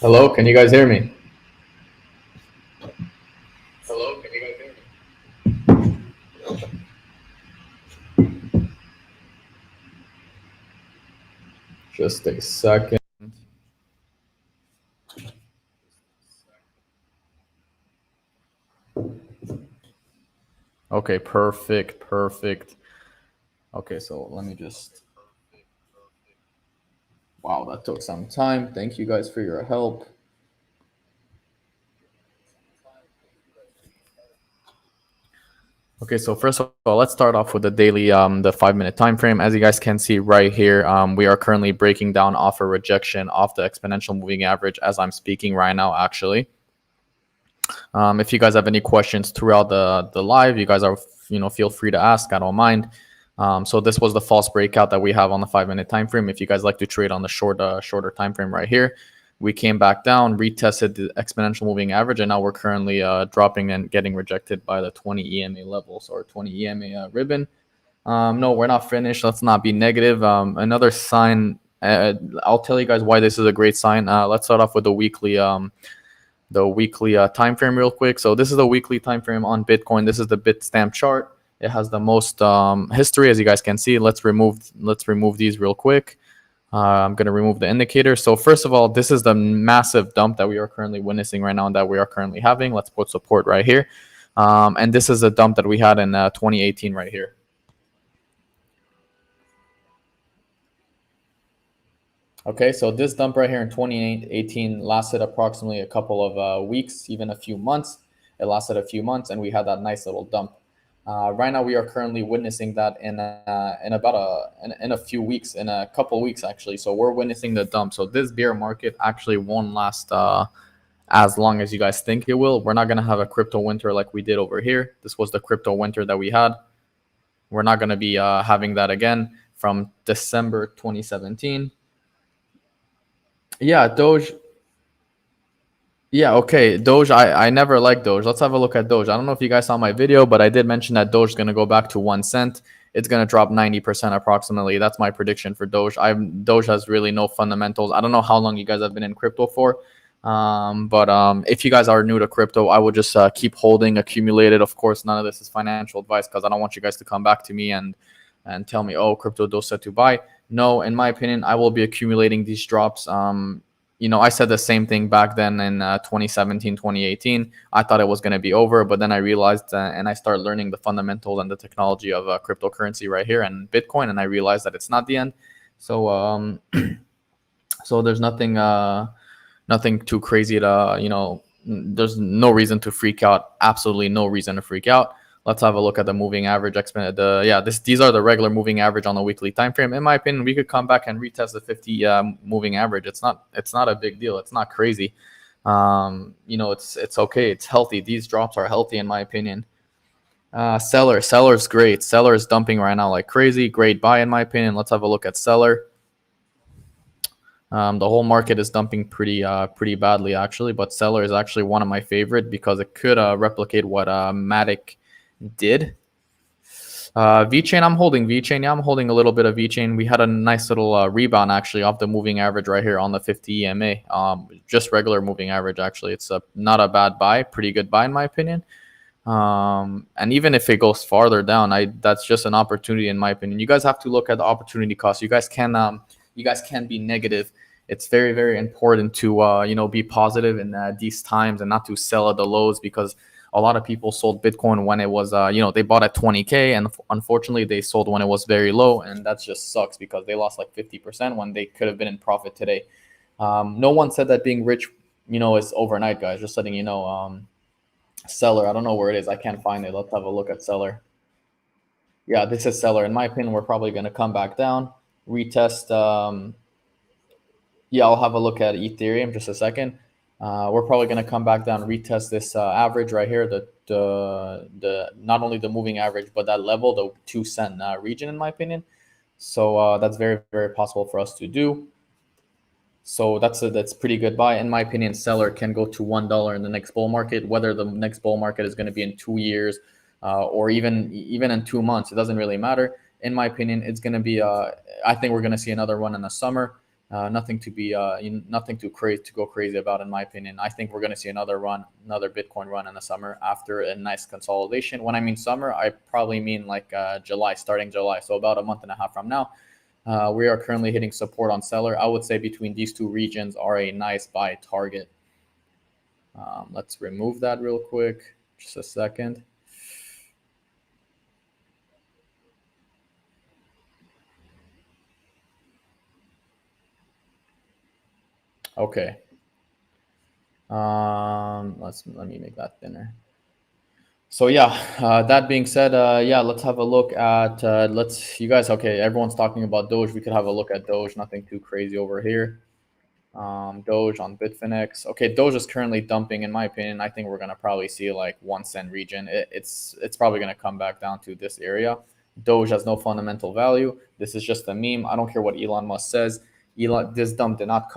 Hello, can you guys hear me? Hello, can you guys hear me? Just a second. Okay, perfect, perfect. Okay, so let me just. Wow, that took some time. Thank you guys for your help. Okay, so first of all, let's start off with the daily, the 5 minute time frame. As you guys can see right here, we are currently breaking down offer rejection off the exponential moving average as I'm speaking right now. Actually, if you guys have any questions throughout the live, you guys are feel free to ask. I don't mind. So this was the false breakout that we have on the 5 minute time frame. If you guys like to trade on the shorter time frame right here, we came back down, retested the exponential moving average, and now we're currently dropping and getting rejected by the 20 EMA levels or 20 EMA ribbon. No, we're not finished. Let's not be negative. Another sign. I'll tell you guys why this is a great sign. Let's start off with the weekly time frame real quick. So this is the weekly time frame on Bitcoin. This is the Bitstamp chart. It has the most history, as you guys can see. Let's remove these real quick. I'm going to remove the indicator. So first of all, this is the massive dump that we are currently witnessing right now and that we are currently having. Let's put support right here. And this is a dump that we had in 2018 right here. Okay, so this dump right here in 2018 lasted approximately a couple of weeks, even a few months. It lasted a few months, and we had that nice little dump. Right now, we are currently witnessing that in about in a few weeks, in a couple of weeks actually. So we're witnessing the dump. So this bear market actually won't last as long as you guys think it will. We're not gonna have a crypto winter like we did over here. This was the crypto winter that we had. We're not gonna be having that again from December 2017. Yeah, Doge. Yeah, okay. Doge, I never liked Doge. Let's have a look at Doge. I don't know if you guys saw my video, but I did mention that Doge is going to go back to 1 cent. It's going to drop 90% approximately. That's my prediction for Doge. Doge has really no fundamentals. I don't know how long you guys have been in crypto for. But if you guys are new to crypto, I would just keep holding, accumulate it. Of course, none of this is financial advice because I don't want you guys to come back to me and tell me, oh, crypto does set to buy. No, in my opinion, I will be accumulating these drops. I said the same thing back then in 2017, 2018. I thought it was going to be over, but then I realized and I started learning the fundamentals and the technology of cryptocurrency right here and Bitcoin, and I realized that it's not the end. So, so there's nothing too crazy to there's no reason to freak out. Absolutely no reason to freak out. Let's have a look at the moving average. These are the regular moving average on the weekly time frame. In my opinion, we could come back and retest the 50 moving average. It's not a big deal. It's not crazy. It's okay. It's healthy. These drops are healthy in my opinion. Seller's great. Seller is dumping right now like crazy. Great buy in my opinion. Let's have a look at seller. The whole market is dumping pretty badly actually, but seller is actually one of my favorite because it could replicate what Matic did. VeChain, I'm holding VeChain. Yeah, I'm holding a little bit of VeChain. We had a nice little rebound actually off the moving average right here on the 50 EMA. Just regular moving average actually. It's not a bad buy, pretty good buy in my opinion. And even if it goes farther down, that's just an opportunity in my opinion. You guys have to look at the opportunity cost. You guys can be negative. It's very very important to be positive in these times and not to sell at the lows because a lot of people sold Bitcoin when it was they bought at 20K and unfortunately they sold when it was very low, and that just sucks because they lost like 50% when they could have been in profit today. No one said that being rich is overnight, guys. Just letting you know. Seller, I don't know where it is. I can't find it. Let's have a look at seller. Yeah, this is seller. In my opinion, we're probably going to come back down, retest. Yeah, I'll have a look at Ethereum just a second. We're probably going to come back down, retest this average right here, the not only the moving average, but that level, the 2 cent region, in my opinion. So that's very, very possible for us to do. So that's pretty good buy. In my opinion, seller can go to $1 in the next bull market. Whether the next bull market is going to be in 2 years or even in 2 months, it doesn't really matter. In my opinion, it's going to be. I think we're going to see another one in the summer. Nothing to be nothing to go crazy about, in my opinion. I think we're going to see another Bitcoin run in the summer after a nice consolidation. When I mean summer, I probably mean like July, starting July, so about a month and a half from now. We are currently hitting support on seller. I would say between these two regions are a nice buy target. Let's remove that real quick. Just a second. Okay. Let me make that thinner. So yeah, that being said, yeah, let's have a look at you guys. Okay, everyone's talking about Doge. We could have a look at Doge. Nothing too crazy over here. Doge on Bitfinex. Okay, Doge is currently dumping. In my opinion, I think we're gonna probably see like 1 cent region. It's probably gonna come back down to this area. Doge has no fundamental value. This is just a meme. I don't care what Elon Musk says. This dump did not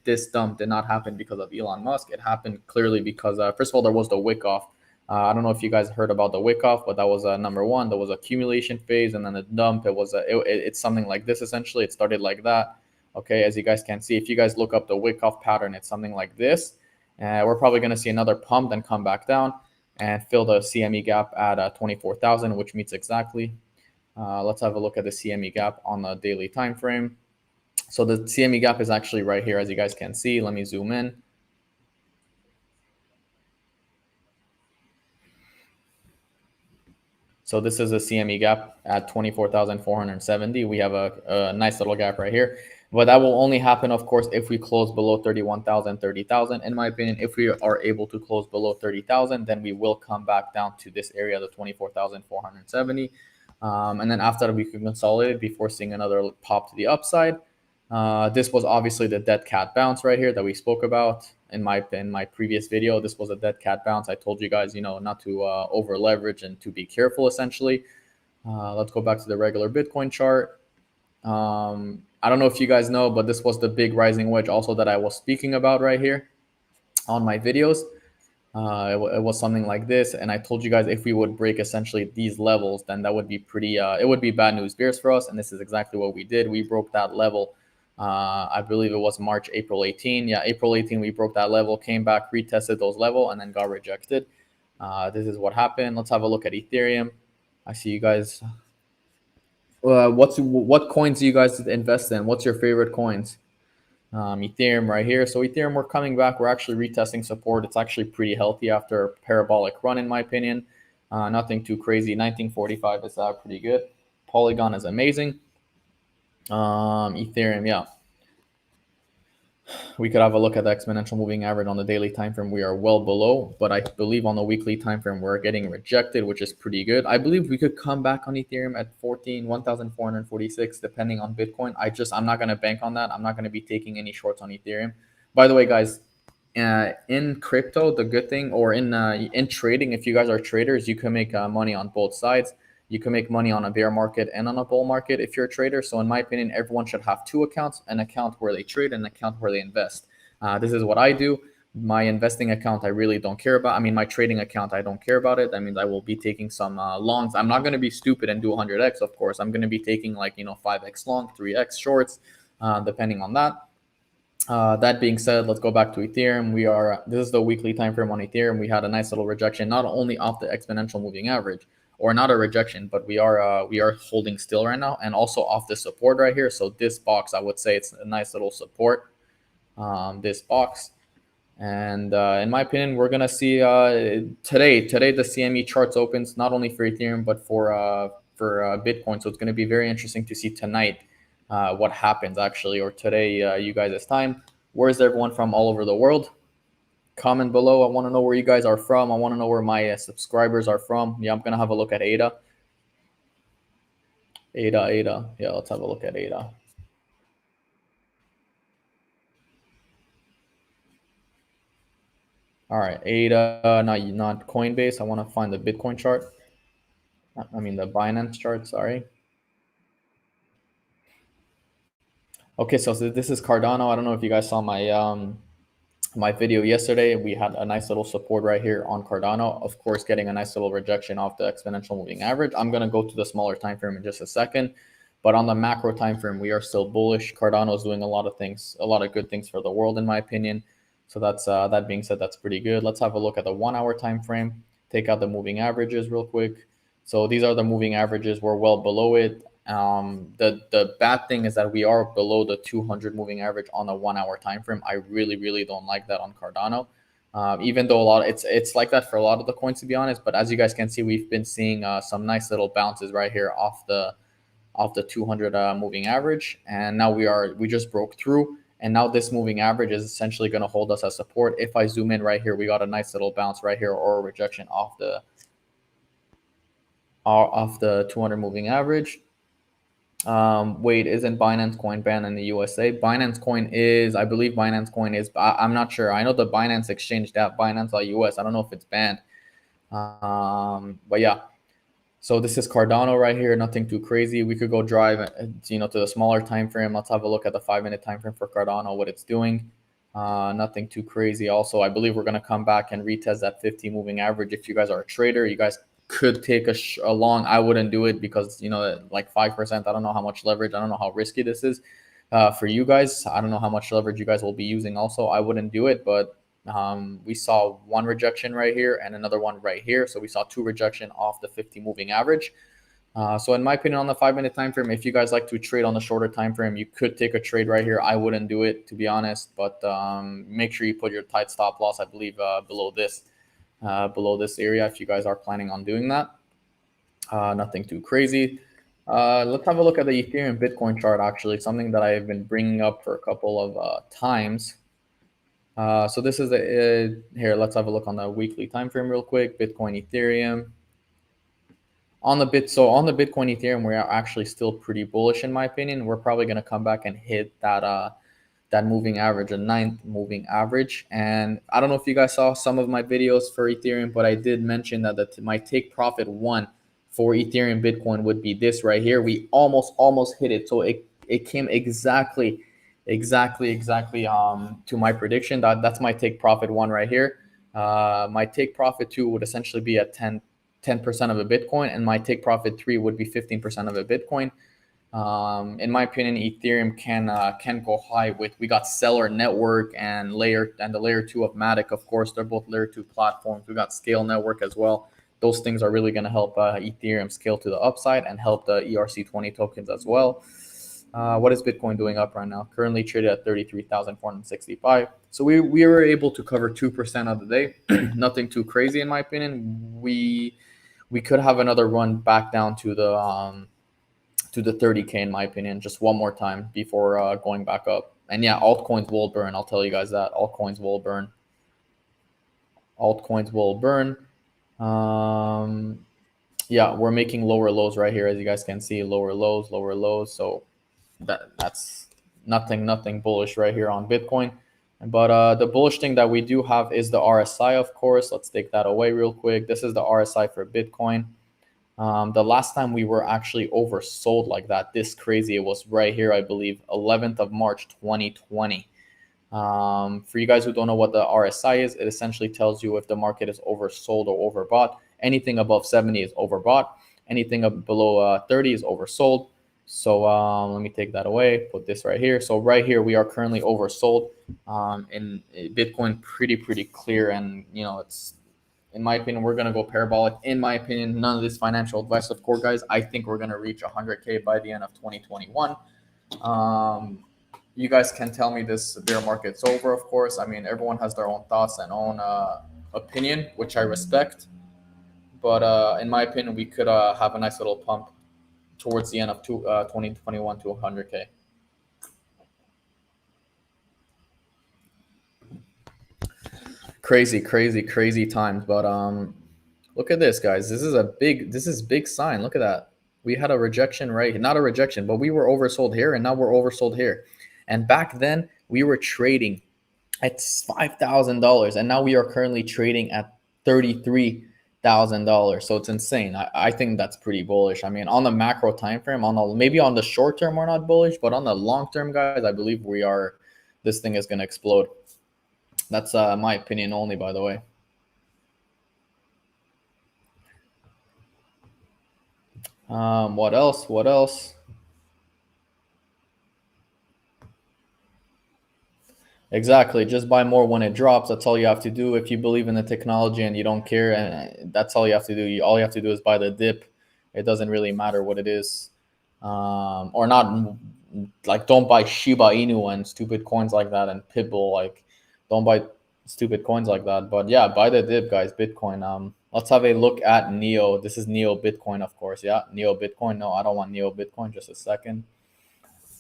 this dump did not happen because of Elon Musk. It happened clearly because first of all there was the wick off. I don't know if you guys heard about the wick off, but that was number one. There was accumulation phase, and then the dump. It's something like this essentially. It started like that. Okay, as you guys can see, if you guys look up the wick off pattern, it's something like this. We're probably going to see another pump, then come back down and fill the CME gap at 24,000, which meets exactly. Let's have a look at the CME gap on the daily time frame. So the CME gap is actually right here, as you guys can see. Let me zoom in. So this is a CME gap at 24,470. We have a nice little gap right here. But that will only happen, of course, if we close below 31,000, 30,000. In my opinion, if we are able to close below 30,000, then we will come back down to this area, the 24,470. And then after that, we can consolidate before seeing another pop to the upside. This was obviously the dead cat bounce right here that we spoke about in my previous video. This was a dead cat bounce. I told you guys, not to over leverage and to be careful essentially. Let's go back to the regular Bitcoin chart. I don't know if you guys know, but this was the big rising wedge also that I was speaking about right here on my videos. It was something like this, and I told you guys if we would break essentially these levels, then that would be pretty. It would be bad news bears for us, and this is exactly what we did. We broke that level. I believe it was April 18. Yeah, April 18, we broke that level, came back, retested those level, and then got rejected. This is what happened. Let's have a look at Ethereum. I see you guys. What coins do you guys invest in? What's your favorite coins? Ethereum right here. So Ethereum, we're coming back. We're actually retesting support. It's actually pretty healthy after a parabolic run, in my opinion. Nothing too crazy. 1945 is pretty good. Polygon is amazing. Ethereum, yeah. We could have a look at the exponential moving average on the daily time frame. We are well below, but I believe on the weekly time frame we're getting rejected, which is pretty good. I believe we could come back on Ethereum at 1,446, depending on Bitcoin. I'm not going to bank on that. I'm not going to be taking any shorts on Ethereum. By the way, guys, in crypto, the good thing, or in trading, if you guys are traders, you can make money on both sides. You can make money on a bear market and on a bull market if you're a trader. So in my opinion, everyone should have two accounts: an account where they trade and an account where they invest. This is what I do. My investing account, I really don't care about. I mean, my trading account, I don't care about it. That means I will be taking some longs. I'm not going to be stupid and do 100x, of course. I'm going to be taking 5x long, 3x shorts, depending on that. That being said, let's go back to Ethereum. This is the weekly time frame on Ethereum. We had a nice little rejection, not only off the exponential moving average, or not a rejection, but we are holding still right now, and also off the support right here. So this box, I would say it's a nice little support. This box, and in my opinion, we're gonna see today the CME charts opens not only for Ethereum but for Bitcoin. So it's gonna be very interesting to see tonight what happens actually, or today, you guys' time. Where's everyone from all over the world? Comment below. I want to know where you guys are from. I want to know where my subscribers are from. Yeah, I'm gonna have a look at ADA. ADA. Yeah, let's have a look at ADA. All right, ADA, not Coinbase. I want to find the Bitcoin chart. I mean the Binance chart. Sorry. Okay, so this is Cardano. I don't know if you guys saw my video yesterday. We had a nice little support right here on Cardano, of course, getting a nice little rejection off the exponential moving average. I'm going to go to the smaller time frame in just a second. But on the macro time frame, we are still bullish. Cardano is doing a lot of things, a lot of good things for the world, in my opinion. So that's that being said, that's pretty good. Let's have a look at the 1 hour time frame. Take out the moving averages real quick. So these are the moving averages. We're well below it. The bad thing is that we are below the 200 moving average on the 1 hour time frame. I really don't like that on Cardano. Even though a lot, it's like that for a lot of the coins, to be honest. But as you guys can see, we've been seeing some nice little bounces right here off the 200 moving average, and now we just broke through, and now this moving average is essentially going to hold us as support. If I zoom in right here, we got a nice little bounce right here, or a rejection off the 200 moving average. Wait, isn't Binance Coin banned in the USA? Binance Coin is, I believe Binance Coin is, I'm not sure. I know the Binance exchange, that Binance.us, I don't know if it's banned. But yeah, so this is Cardano right here, nothing too crazy. We could go drive, to the smaller time frame. Let's have a look at the 5-minute time frame for Cardano, what it's doing. Nothing too crazy. Also, I believe we're going to come back and retest that 50 moving average. If you guys are a trader, you guys could take a long. I wouldn't do it because, like 5%, I don't know how much leverage. I don't know how risky this is for you guys. I don't know how much leverage you guys will be using also. I wouldn't do it, but we saw one rejection right here and another one right here. So we saw two rejection off the 50 moving average. So in my opinion, on the 5-minute time frame, if you guys like to trade on the shorter time frame, you could take a trade right here. I wouldn't do it, to be honest, but make sure you put your tight stop loss, I believe, below this area if you guys are planning on doing that. Nothing too crazy. Let's have a look at the Ethereum Bitcoin chart, actually, something that I've been bringing up for a couple of times. So this is the here. Let's have a look on the weekly time frame real quick. Bitcoin, Ethereum. On the Bitcoin, Ethereum, we're actually still pretty bullish, in my opinion. We're probably going to come back and hit that moving average, a 9th moving average. And I don't know if you guys saw some of my videos for Ethereum, but I did mention that my take profit one for Ethereum Bitcoin would be this right here. We almost hit it. So it came exactly to my prediction. That's my take profit one right here. My take profit two would essentially be at 10% of a Bitcoin, and my take profit three would be 15% of a Bitcoin. In my opinion, Ethereum can go high with, we got Stellar Network and the layer 2 of Matic. Of course, they're both layer 2 platforms. We got Scale Network as well. Those things are really going to help Ethereum scale to the upside and help the ERC20 tokens as well. What is Bitcoin doing up right now? Currently traded at 33,465. So we were able to cover 2% of the day. Nothing too crazy, in my opinion. We could have another run back down to the 30K, in my opinion, just one more time before going back up. And yeah, altcoins will burn. I'll tell you guys that. Altcoins will burn. Altcoins will burn. Yeah, we're making lower lows right here, as you guys can see. Lower lows. So that's nothing bullish right here on Bitcoin. But the bullish thing that we do have is the RSI, of course. Let's take that away real quick. This is the RSI for Bitcoin. The last time we were actually oversold like that, this crazy, it was right here, I believe, 11th of March, 2020. For you guys who don't know what the RSI is, it essentially tells you if the market is oversold or overbought. Anything above 70 is overbought. Anything below 30 is oversold. So let me take that away, put this right here. So right here, we are currently oversold in Bitcoin, pretty clear. And, it's, in my opinion, we're going to go parabolic. In my opinion, none of this financial advice, of course, guys. I think we're going to reach 100K by the end of 2021. You guys can tell me this bear market's over, of course. I mean, everyone has their own thoughts and own opinion, which I respect. But in my opinion, we could have a nice little pump towards the end of 2021 to 100K. Crazy times. But look at this, guys. This is big sign. Look at that. We had a rejection, right? Not a rejection, but we were oversold here, and now we're oversold here. And back then we were trading at $5,000, and now we are currently trading at $33,000. So it's insane. I think that's pretty bullish. I mean, on the macro time frame, maybe on the short term we're not bullish, but on the long term, guys, I believe we are. This thing is going to explode. That's my opinion only, by the way. What else? Exactly. Just buy more when it drops. That's all you have to do. If you believe in the technology and you don't care, and that's all you have to do. All you have to do is buy the dip. It doesn't really matter what it is, or not. Like, don't buy Shiba Inu and stupid coins like that, and Pitbull. Like, don't buy stupid coins like that. But yeah, buy the dip, guys. Bitcoin. Let's have a look at Neo. This is Neo Bitcoin, of course. Yeah, Neo Bitcoin. No, I don't want Neo Bitcoin. Just a second.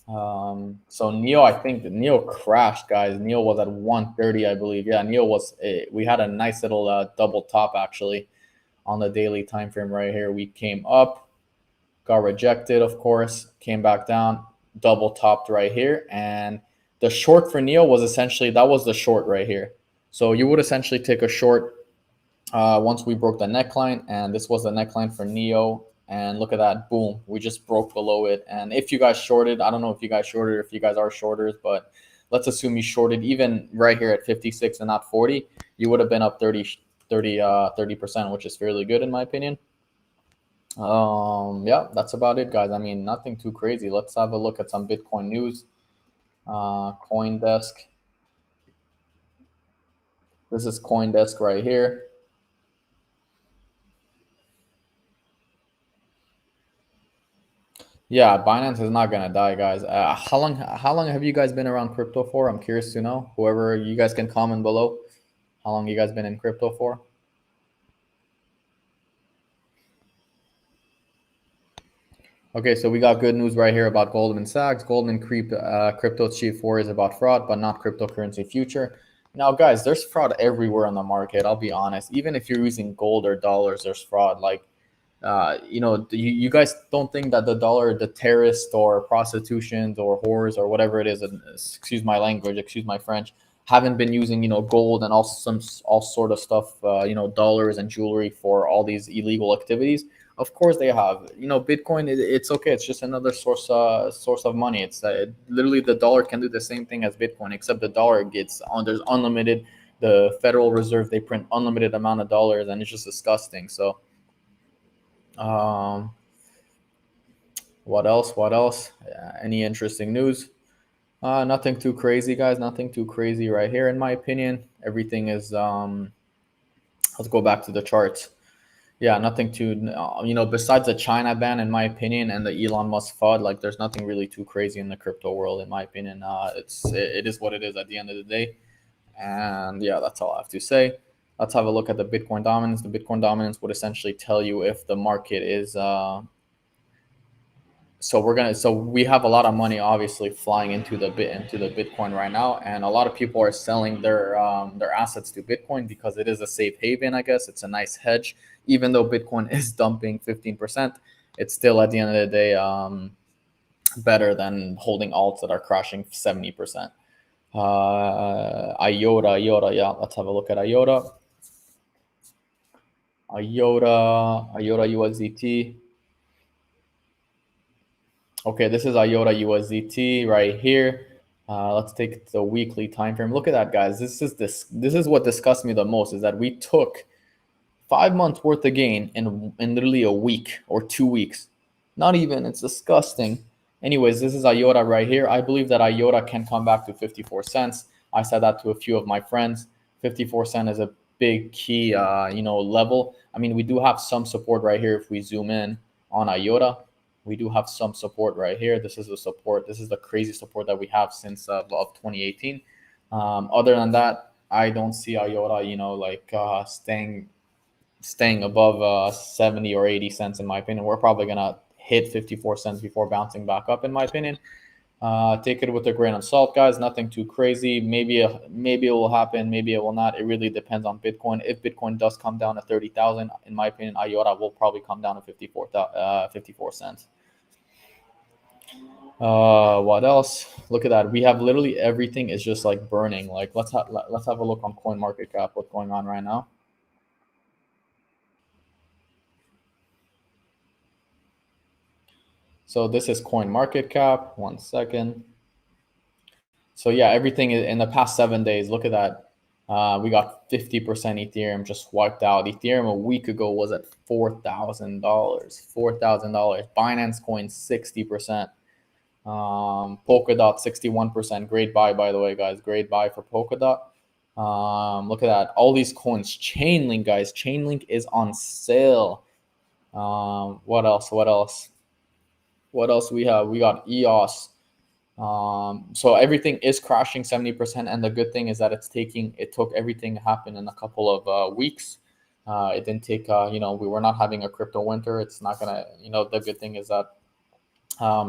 So Neo, I think Neo crashed, guys. Neo was at 130, I believe. Yeah, Neo was. We had a nice little double top actually on the daily time frame right here. We came up, got rejected, of course, came back down, double topped right here, and the short for Neo was essentially that was the short right here. So you would essentially take a short once we broke the neckline, and this was the neckline for Neo. And look at that, boom, we just broke below it. And if you guys shorted, I don't know if you guys shorted, if you guys are shorters, but let's assume you shorted even right here at 56 and not 40, you would have been up 30%, which is fairly good in my opinion. Yeah, that's about it, guys. I mean, nothing too crazy. Let's have a look at some Bitcoin news. CoinDesk. This is CoinDesk right here. Yeah, Binance is not gonna die, guys. How long have you guys been around crypto for? I'm curious to know. Whoever you guys can comment below. How long you guys been in crypto for? Okay, so we got good news right here about Goldman Sachs. Crypto chief worries about fraud, but not cryptocurrency future. Now, guys, there's fraud everywhere on the market. I'll be honest. Even if you're using gold or dollars, there's fraud. Like, you guys don't think that the dollar, the terrorists or prostitutions or whores or whatever it is, and excuse my language, excuse my French, haven't been using gold and all sort of stuff, dollars and jewelry for all these illegal activities. Of course they have. Bitcoin, it's okay. It's just another source of money. It's literally the dollar can do the same thing as Bitcoin, except the dollar gets on. There's unlimited. The Federal Reserve, they print unlimited amount of dollars, and it's just disgusting. So, um, what else? What else? Any interesting news? Nothing too crazy, guys. Nothing too crazy right here, in my opinion. Everything is. Let's go back to the charts. Yeah, nothing too. Besides the China ban, in my opinion, and the Elon Musk FUD, like there's nothing really too crazy in the crypto world, in my opinion. It is what it is at the end of the day, and yeah, that's all I have to say. Let's have a look at the Bitcoin dominance. The Bitcoin dominance would essentially tell you if the market is so we have a lot of money obviously flying into the Bitcoin right now, and a lot of people are selling their assets to Bitcoin because it is a safe haven. I guess it's a nice hedge. Even though Bitcoin is dumping 15%, it's still at the end of the day better than holding alts that are crashing 70%. IOTA, yeah. Let's have a look at IOTA USDT. Okay, this is IOTA USDT right here. Let's take the weekly time frame. Look at that, guys. This is what disgusts me the most, is that we took 5 months worth of gain in literally a week or 2 weeks. Not even. It's disgusting. Anyways, this is IOTA right here. I believe that IOTA can come back to 54 cents. I said that to a few of my friends. 54 cents is a big key, level. I mean, we do have some support right here if we zoom in on IOTA. We do have some support right here. This is the support. This is the crazy support that we have since of 2018. Other than that, I don't see IOTA, staying above 70 or 80 cents, in my opinion. We're probably going to hit 54 cents before bouncing back up, in my opinion. Take it with a grain of salt, guys. Nothing too crazy. Maybe it will happen. Maybe it will not. It really depends on Bitcoin. If Bitcoin does come down to 30,000, in my opinion, IOTA will probably come down to 54 cents. What else? Look at that. We have literally everything is just like burning. Like let's have a look on CoinMarketCap. What's going on right now? So this is CoinMarketCap. 1 second. So yeah, everything in the past 7 days. Look at that. We got 50% Ethereum just wiped out. Ethereum a week ago was at $4,000. $4,000. Binance Coin 60%. Polkadot 61%. Great buy, by the way, guys. Great buy for Polkadot. Look at that. All these coins. Chainlink, guys. Chainlink is on sale. What else? What else? What else we have? We got EOS. So everything is crashing 70%, and the good thing is that it took everything to happen in a couple of weeks. It didn't take we were not having a crypto winter. It's not gonna, the good thing is that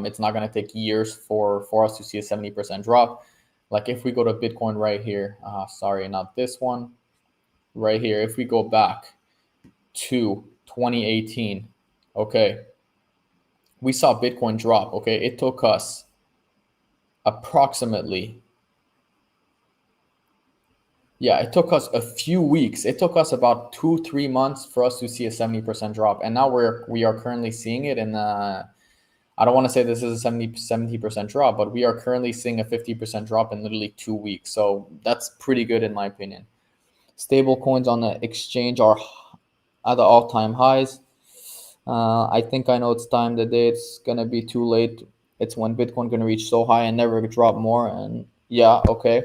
it's not gonna take years for us to see a 70% drop. Like if we go to Bitcoin right here, sorry, not this one, right here. If we go back to 2018, okay, we saw Bitcoin drop. Okay, it took us approximately, yeah, it took us a few weeks. It took us about 2-3 months for us to see a 70% drop, and now we are currently seeing it in. I don't want to say this is a 70% drop, but we are currently seeing a 50% drop in literally 2 weeks. So that's pretty good in my opinion. Stable coins on the exchange are at the all-time highs. I think I know it's time. The day it's gonna be too late. It's when Bitcoin gonna reach so high and never drop more. And yeah, okay.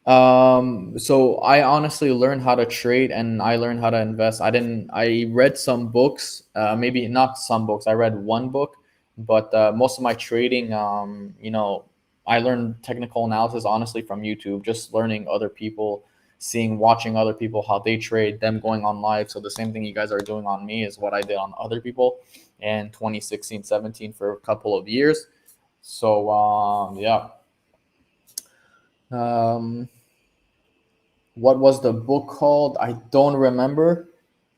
So I honestly learned how to trade and I learned how to invest. I read some books, maybe not some books. I read one book, but most of my trading, I learned technical analysis honestly from YouTube, just learning other people, watching other people, how they trade, them going on live. So the same thing you guys are doing on me is what I did on other people in 2016, 17 for a couple of years. So, yeah. Um, what was the book called? I don't remember,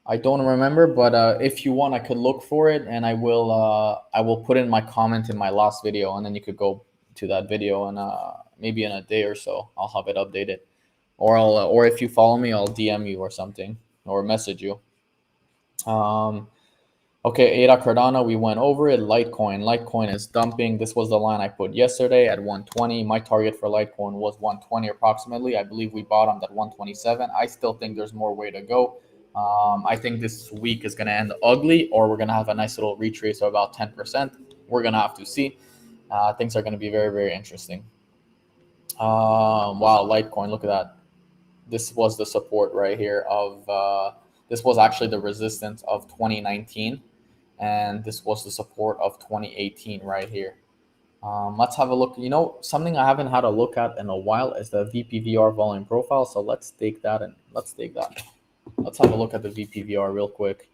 but if you want, I could look for it, and I will put in my comment in my last video, and then you could go to that video, and maybe in a day or so I'll have it updated, or if you follow me, I'll DM you or something, or message you. Um, Okay, ADA Cardano, we went over it. Litecoin is dumping. This was the line I put yesterday at 120. My target for Litecoin was 120 approximately. I believe we bottomed at 127. I still think there's more way to go. I think this week is going to end ugly, or we're going to have a nice little retrace of about 10%. We're going to have to see. Things are going to be very, very interesting. Wow, Litecoin, look at that. This was the support right here this was actually the resistance of 2019, and this was the support of 2018 right here. Let's have a look. Something I haven't had a look at in a while is the VPVR volume profile. So let's take that and let's take that. Let's have a look at the VPVR real quick.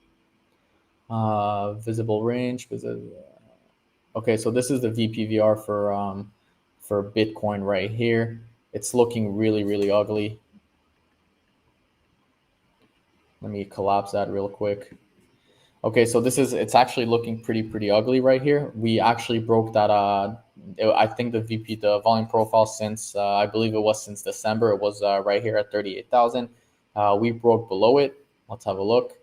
Visible range. Okay, so this is the VPVR for Bitcoin right here. It's looking really, really ugly. Let me collapse that real quick. Okay, so it's actually looking pretty ugly right here. We actually broke that. I think the volume profile since I believe it was since December. It was right here at 38,000. We broke below it. Let's have a look.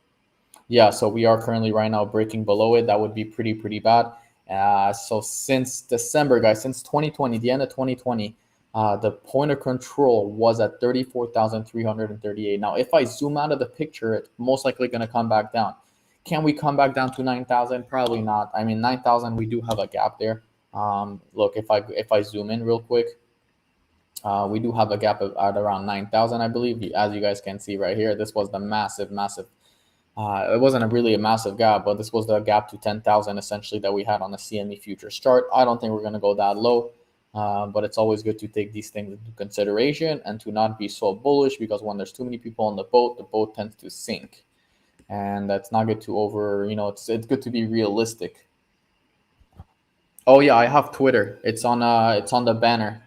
Yeah, so we are currently right now breaking below it. That would be pretty bad. So since December, guys, since 2020, the end of 2020, the point of control was at 34,338. Now, if I zoom out of the picture, it's most likely going to come back down. Can we come back down to 9,000? Probably not. I mean, 9,000, we do have a gap there. Look, if I zoom in real quick, we do have a gap at around 9,000, I believe. As you guys can see right here, this was the massive. It wasn't really a massive gap, but this was the gap to 10,000 essentially that we had on the CME futures chart. I don't think we're going to go that low, but it's always good to take these things into consideration and to not be so bullish, because when there's too many people on the boat tends to sink, and that's not good to it's good to be realistic. Oh yeah, I have Twitter. It's on the banner.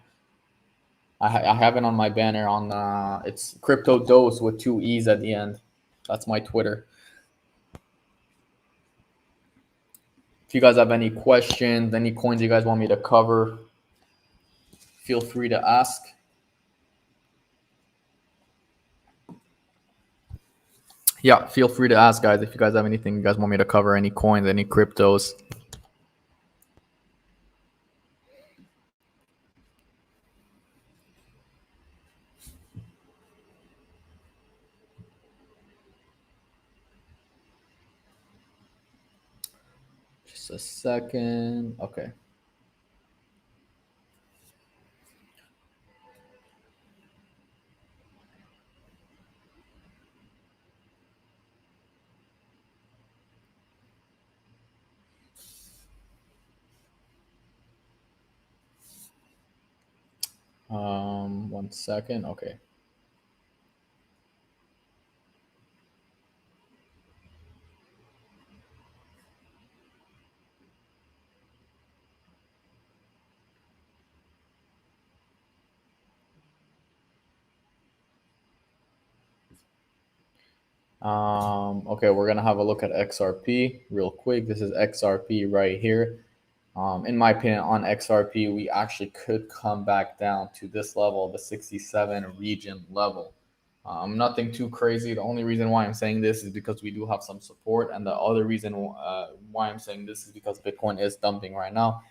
I have it on my banner it's Crypto Dose with 2 E's at the end. That's my Twitter. If you guys have any questions, any coins you guys want me to cover, feel free to ask. Yeah, feel free to ask, guys, if you guys have anything you guys want me to cover, any coins, any cryptos. Just a second. Okay. One second. Okay. Okay, we're gonna have a look at XRP real quick. This is XRP right here. In my opinion, on XRP, we actually could come back down to this level, the 67 region level. Nothing too crazy. The only reason why I'm saying this is because we do have some support, and the other reason why I'm saying this is because Bitcoin is dumping right now.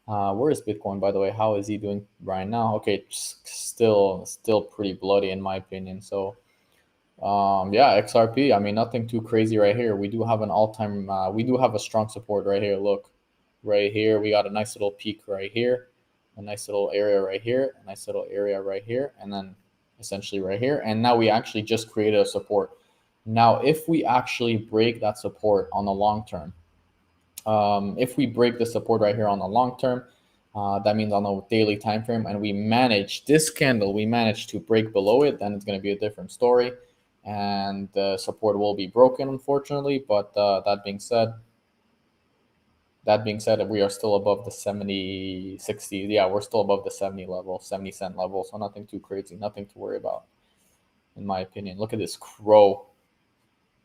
Where is Bitcoin, by the way? How is he doing right now? Okay, still pretty bloody in my opinion. So yeah, XRP. I mean, nothing too crazy right here. We do have an all-time. We do have a strong support right here. Look, right here, we got a nice little peak right here, a nice little area right here, a nice little area right here, and then essentially right here. And now we actually just created a support. Now, if we actually break that support on the long term, if we break the support right here on the long term, that means on the daily time frame, and we manage this candle, we manage to break below it, then it's going to be a different story, and the support will be broken, unfortunately. But that being said, we are still above the 70, 60. Yeah, we're still above the 70 level, 70 cent level. So nothing too crazy, nothing to worry about, in my opinion. Look at this crow.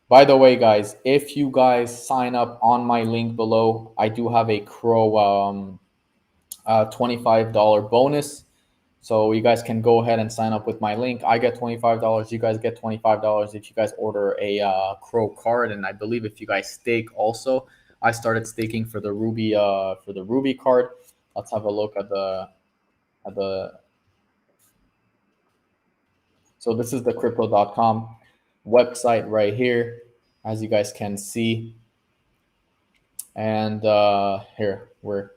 By the way, guys, if you guys sign up on my link below, I do have a crow $25 bonus. So you guys can go ahead and sign up with my link. I get $25. You guys get $25 if you guys order a Crow card. And I believe if you guys stake also, I started staking for the Ruby card. Let's have a look at the. So this is the crypto.com website right here, as you guys can see. And here we're.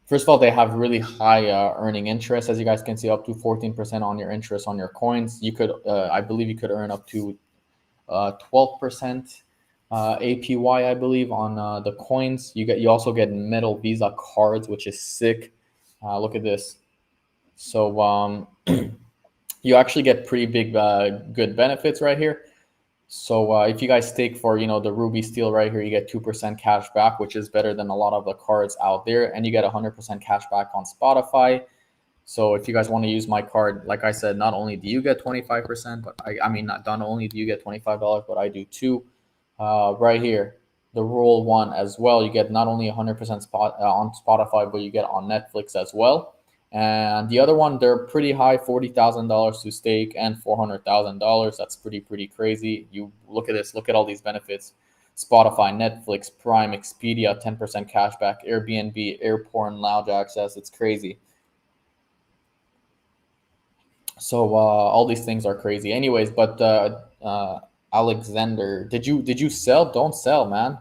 First of all, they have really high earning interest, as you guys can see, up to 14% on your interest on your coins. You could, I believe, you could earn up to 12% APY, I believe, on the coins. You also get metal Visa cards, which is sick. Look at this. So you actually get pretty big, good benefits right here. So if you guys stake for the Ruby Steel right here, you get 2% cash back, which is better than a lot of the cards out there, and you get 100% cash back on Spotify. So if you guys want to use my card, like I said, not only do you get 25%, but I mean not only do you get $25, but I do too. Right here, the Rule One as well. You get not only 100% spot on Spotify, but you get on Netflix as well. And the other one, they're pretty high, $40,000 to stake and $400,000. That's pretty crazy. You look at this, look at all these benefits: Spotify, Netflix, Prime, Expedia, 10% cashback, Airbnb, airport and lounge access. It's crazy. So all these things are crazy. Anyways, but Alexander, did you sell? Don't sell, man.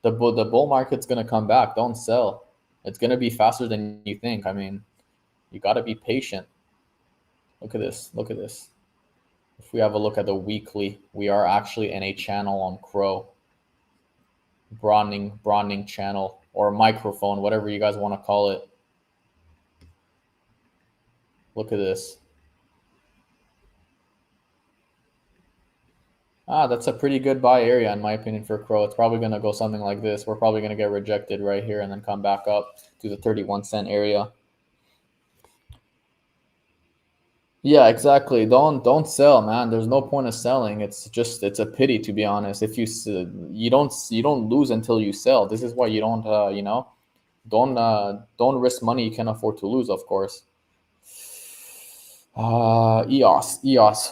The bull market's gonna come back. Don't sell. It's gonna be faster than you think. I mean, you got to be patient. Look at this. Look at this. If we have a look at the weekly, we are actually in a channel on Crow, broadening channel, or microphone, whatever you guys want to call it. Look at this. That's a pretty good buy area in my opinion for Crow. It's probably going to go something like this. We're probably going to get rejected right here and then come back up to the 31 cent area. Yeah, exactly. Don't sell, man. There's no point of selling. It's a pity, to be honest. If you don't lose until you sell. This is why you don't don't risk money you can afford to lose, of course. EOS.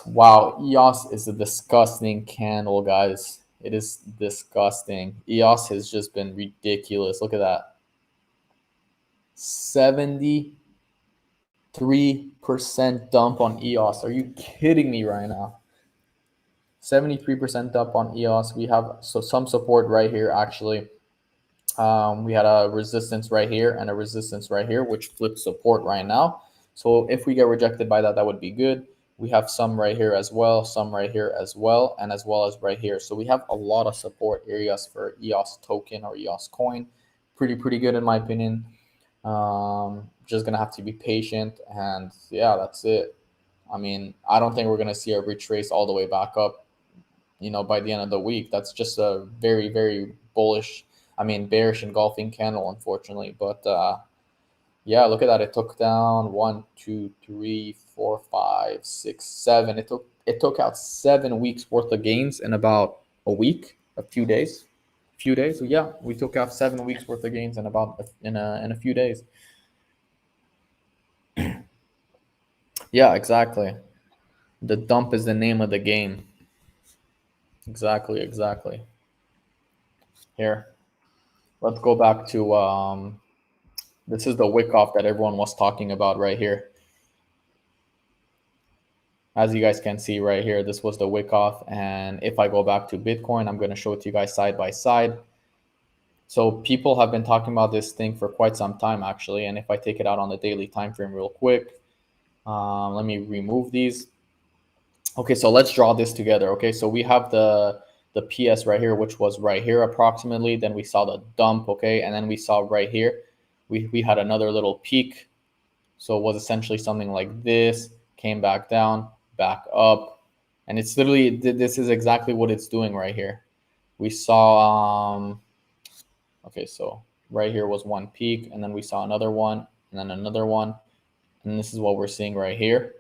Wow, EOS is a disgusting candle, guys. It is disgusting. EOS has just been ridiculous. Look at that. 73% dump on EOS. Are you kidding me right now? 73% dump on EOS. We have some support right here, actually. We had a resistance right here and a resistance right here, which flips support right now. So if we get rejected by that, that would be good. We have some right here as well, some right here as well, and as well as right here. So we have a lot of support areas for EOS token or EOS coin. Pretty good in my opinion. Just gonna have to be patient, and yeah, that's it. I mean, I don't think we're gonna see a retrace all the way back up, by the end of the week. That's just a very bullish, I mean, bearish engulfing candle, unfortunately. But yeah, look at that. It took down 1, 2, 3, 4, 5, 6, 7. It took out 7 weeks worth of gains in about a week, a few days. Few days. So yeah, we took out 7 weeks worth of gains in about in a few days. Yeah, exactly. The dump is the name of the game. Exactly. Here, let's go back to this is the wick off that everyone was talking about right here. As you guys can see right here, this was the wick off. And if I go back to Bitcoin, I'm going to show it to you guys side by side. So people have been talking about this thing for quite some time, actually. And if I take it out on the daily time frame real quick, let me remove these. Okay, so let's draw this together. Okay, so we have the PS right here, which was right here approximately. Then we saw the dump, okay, and then we saw right here, we had another little peak. So it was essentially something like this, came back down, back up, and it's literally, this is exactly what it's doing right here. We saw, okay, so right here was one peak, and then we saw another one, and then another one, and this is what we're seeing right here.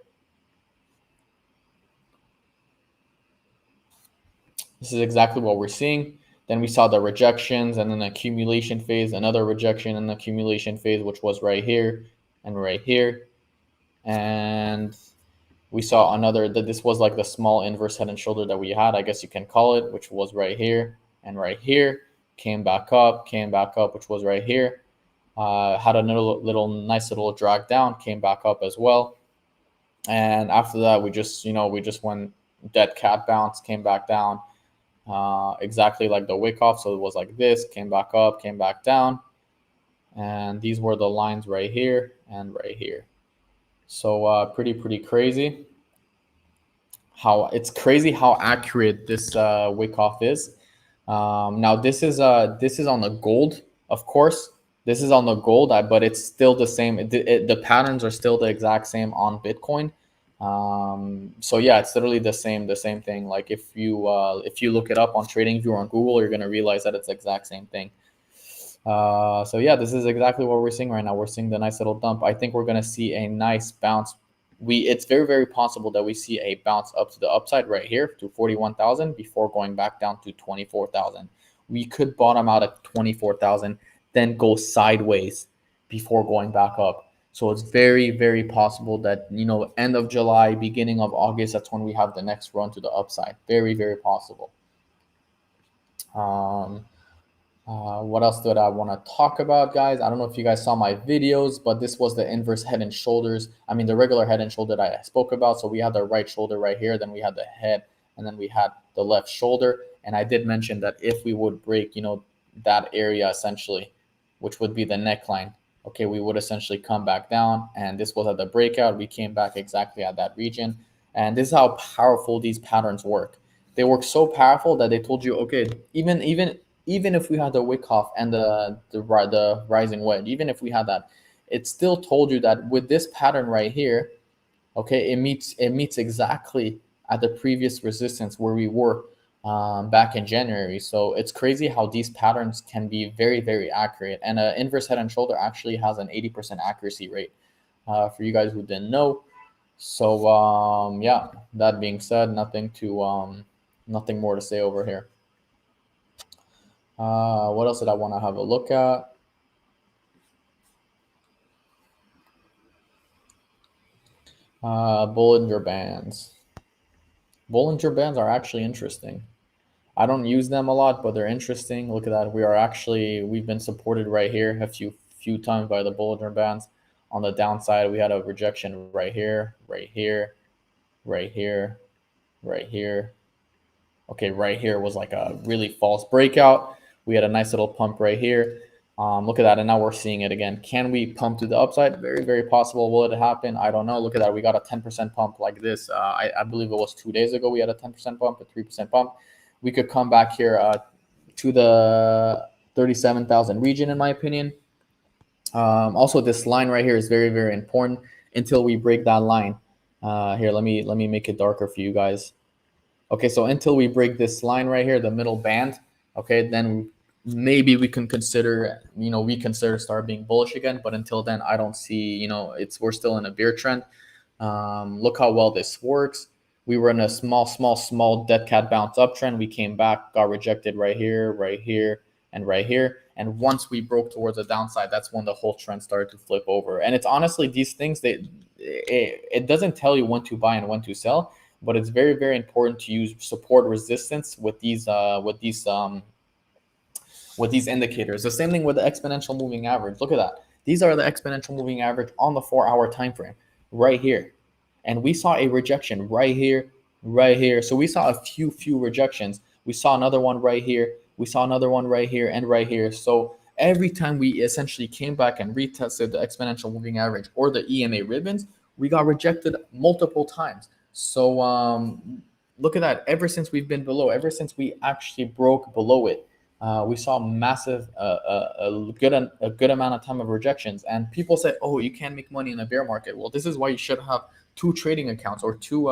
This is exactly what we're seeing. Then we saw the rejections and then the accumulation phase, another rejection and accumulation phase, which was right here and right here. And we saw another, that this was like the small inverse head and shoulder that we had, I guess you can call it, which was right here and right here. Came back up, which was right here. Had a little nice little drag down, came back up as well. And after that, we just went dead cat bounce, came back down, exactly like the wick off. So it was like this, came back up, came back down. And these were the lines right here and right here. So pretty crazy. It's crazy how accurate this wick off is. Now this is on the gold, of course. This is on the gold, but it's still the same. The patterns are still the exact same on Bitcoin. So yeah, it's literally the same thing. Like if you look it up on TradingView or on Google, you're gonna realize that it's the exact same thing. So yeah, this is exactly what we're seeing right now. We're seeing the nice little dump. I think we're gonna see a nice bounce. It's very possible that we see a bounce up to the upside right here to 41,000 before going back down to 24,000. We could bottom out at 24,000, then go sideways before going back up. So it's very possible that end of July, beginning of August, that's when we have the next run to the upside. Very possible. What else did I want to talk about, guys? I don't know if you guys saw my videos, but this was the inverse head and shoulders. I mean, the regular head and shoulder that I spoke about. So we had the right shoulder right here, then we had the head, and then we had the left shoulder. And I did mention that if we would break, that area essentially, which would be the neckline, okay, we would essentially come back down. And this was at the breakout. We came back exactly at that region. And this is how powerful these patterns work. They work so powerful that they told you, okay, even if we had the wick off and the rising wedge, even if we had that, it still told you that with this pattern right here, okay, it meets exactly at the previous resistance where we were back in January. So it's crazy how these patterns can be very accurate. And an inverse head and shoulder actually has an 80% accuracy rate, for you guys who didn't know. So yeah, that being said, nothing more to say over here. What else did I want to have a look at? Bollinger Bands. Bollinger Bands are actually interesting. I don't use them a lot, but they're interesting. Look at that. We've been supported right here a few times by the Bollinger Bands. On the downside, we had a rejection right here, right here, right here, right here. Okay, right here was like a really false breakout. We had a nice little pump right here. Look at that, and now we're seeing it again. Can we pump to the upside? Very, very possible. Will it happen? I don't know. Look at that. We got a 10% pump like this. I believe it was 2 days ago. We had a 10% pump, a 3% pump. We could come back here to the 37,000 region, in my opinion. Also, this line right here is very, very important until we break that line. Here, let me make it darker for you guys. Okay, so until we break this line right here, the middle band, okay, then maybe we can consider, start being bullish again. But until then, I don't see, we're still in a bear trend. Look how well this works. We were in a small dead cat bounce uptrend. We came back, got rejected right here, and right here. And once we broke towards the downside, that's when the whole trend started to flip over. And it's honestly these things that it doesn't tell you when to buy and when to sell, but it's very, very important to use support resistance with these indicators. The same thing with the exponential moving average. Look at that. These are the exponential moving average on the 4-hour time frame right here. And we saw a rejection right here, right here. So we saw a few rejections. We saw another one right here. We saw another one right here and right here. So every time we essentially came back and retested the exponential moving average or the EMA ribbons, we got rejected multiple times. So look at that. Ever since we've been below, ever since we actually broke below it, we saw massive, a good amount of time of rejections. And people say, "Oh, you can't make money in a bear market." Well, this is why you should have 2 trading accounts or two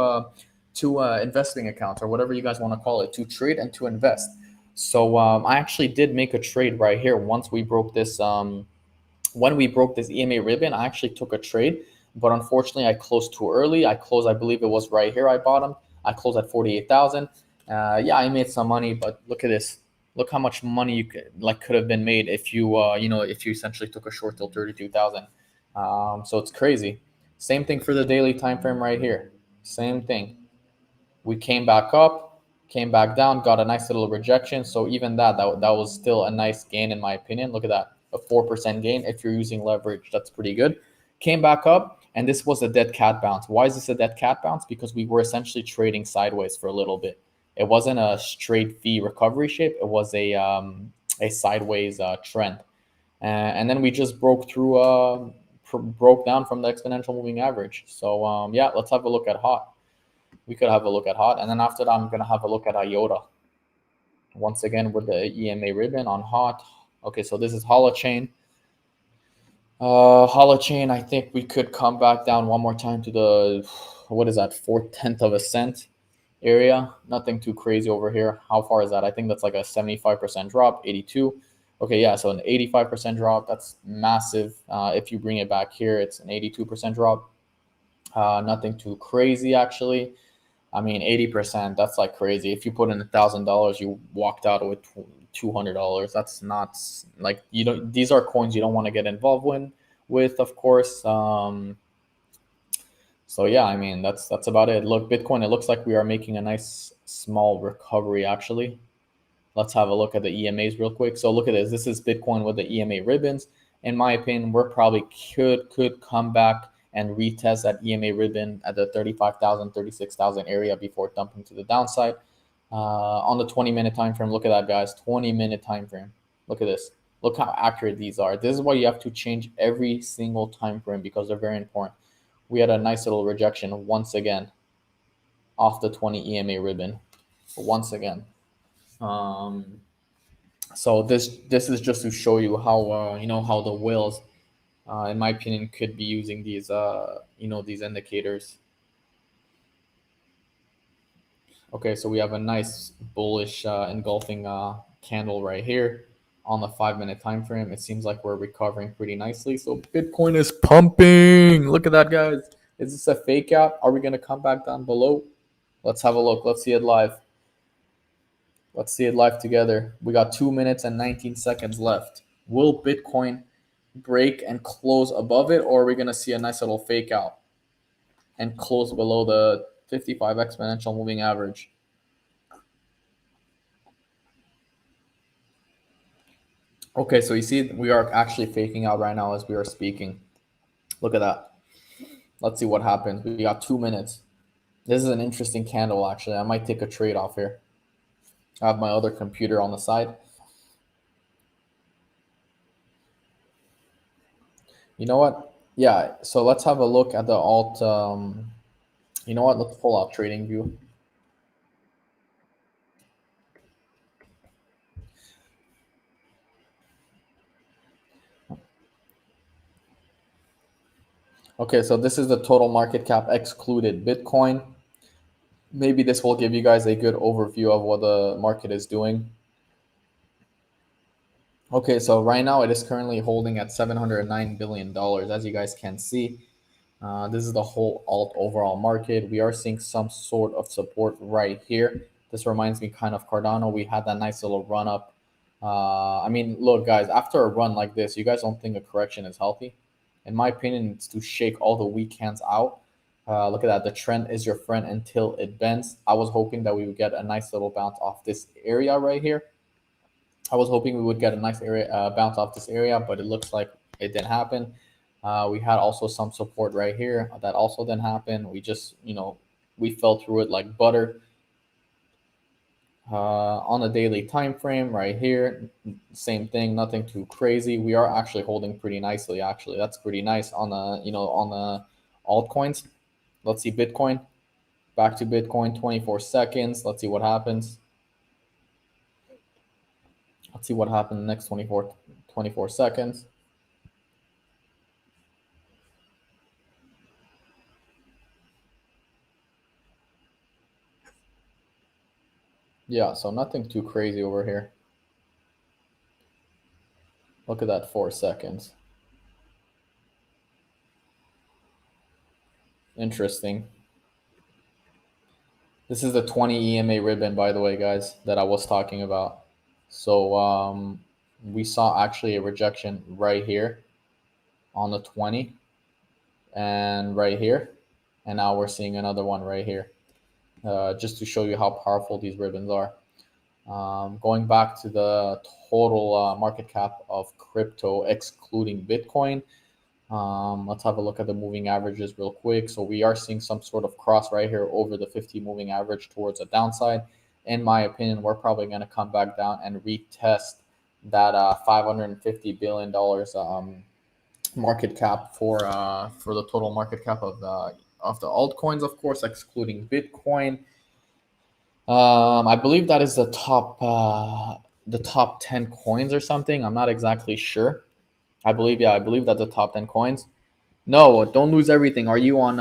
investing accounts or whatever you guys want to call it, to trade and to invest. So I actually did make a trade right here once we broke this. When we broke this EMA ribbon, I actually took a trade, but unfortunately, I closed too early. I believe it was right here. I bottomed. I closed at 48,000. Yeah, I made some money, but look at this. Look how much money you could have been made if you if you essentially took a short till 32,000. So it's crazy. Same thing for the daily time frame right here. Same thing. We came back up, came back down, got a nice little rejection. So even that was still a nice gain in my opinion. Look at that, a 4% gain. If you're using leverage, that's pretty good. Came back up, and this was a dead cat bounce. Why is this a dead cat bounce? Because we were essentially trading sideways for a little bit. It wasn't a straight V recovery shape. It was a sideways trend, and then we just broke through, broke down from the exponential moving average. So yeah, let's have a look at HOT. We could have a look at HOT, and then after that, I'm gonna have a look at IOTA. Once again with the EMA ribbon on HOT. Okay, so this is Holochain. Holochain, I think we could come back down one more time to the, what is that, 4/10 of a cent area. Nothing too crazy over here. How far is that? I think that's like a 75% drop, 82. Okay, yeah, so an 85% drop. That's massive. If you bring it back here, it's an 82% drop. Nothing too crazy, actually. I mean, 80%, that's like crazy. If you put in $1,000, you walked out with $200. That's not like, these are coins you don't want to get involved with, of course. So yeah, I mean, that's about it. Look, Bitcoin, it looks like we are making a nice small recovery, actually. Let's have a look at the EMAs real quick. So look at this. This is Bitcoin with the EMA ribbons. In my opinion, we're probably could come back and retest that EMA ribbon at the 35,000, 36,000 area before dumping to the downside. On the 20-minute time frame, look at that, guys. 20-minute time frame. Look at this. Look how accurate these are. This is why you have to change every single time frame, because they're very important. We had a nice little rejection once again off the 20 EMA ribbon. Once again. So this is just to show you how how the whales, in my opinion, could be using these these indicators. Okay, so we have a nice bullish engulfing candle right here on the 5-minute time frame. It seems like we're recovering pretty nicely. So Bitcoin is pumping. Look at that, guys. Is this a fake out? Are we going to come back down below? Let's have a look. Let's see it live. Let's see it live together. We got 2 minutes and 19 seconds left. Will Bitcoin break and close above it, or are we going to see a nice little fake out and close below the 55 exponential moving average? Okay, so you see we are actually faking out right now as we are speaking. Look at that. Let's see what happens. We got 2 minutes. This is an interesting candle, actually. I might take a trade off here. I have my other computer on the side. You know what? Yeah. So let's have a look at the alt. You know what? Let's pull out Trading View. Okay, so this is the total market cap excluded Bitcoin. Maybe this will give you guys a good overview of what the market is doing. Okay, so right now it is currently holding at $709 billion, as you guys can see. This is the whole alt overall market. We are seeing some sort of support right here. This reminds me kind of Cardano. We had that nice little run up. I mean, look, guys, after a run like this, you guys don't think a correction is healthy? In my opinion, it's to shake all the weak hands out. Look at that. The trend is your friend until it bends. I was hoping that we would get a nice little bounce off this area right here. I was hoping we would get a nice area bounce off this area, but it looks like it didn't happen. We had also some support right here that also didn't happen. We just, we fell through it like butter. On a daily time frame right here, same thing, nothing too crazy. We are actually holding pretty nicely. Actually, that's pretty nice on the on the altcoins. Let's see Bitcoin. Back to Bitcoin, 24 seconds. Let's see what happens. Let's see what happened in the next 24 seconds. Yeah, so nothing too crazy over here. Look at that 4 seconds. Interesting. This is the 20 EMA ribbon, by the way, guys, that I was talking about. So we saw actually a rejection right here on the 20 and right here. And now we're seeing another one right here, just to show you how powerful these ribbons are. Going back to the total market cap of crypto, excluding Bitcoin, let's have a look at the moving averages real quick. So we are seeing some sort of cross right here over the 50 moving average towards a downside. In my opinion, we're probably going to come back down and retest that $550 billion market cap for the total market cap of the altcoins, of course, excluding Bitcoin. I believe that is the top 10 coins or something. I'm not exactly sure. I believe that the top 10 coins. No, don't lose everything. Are you on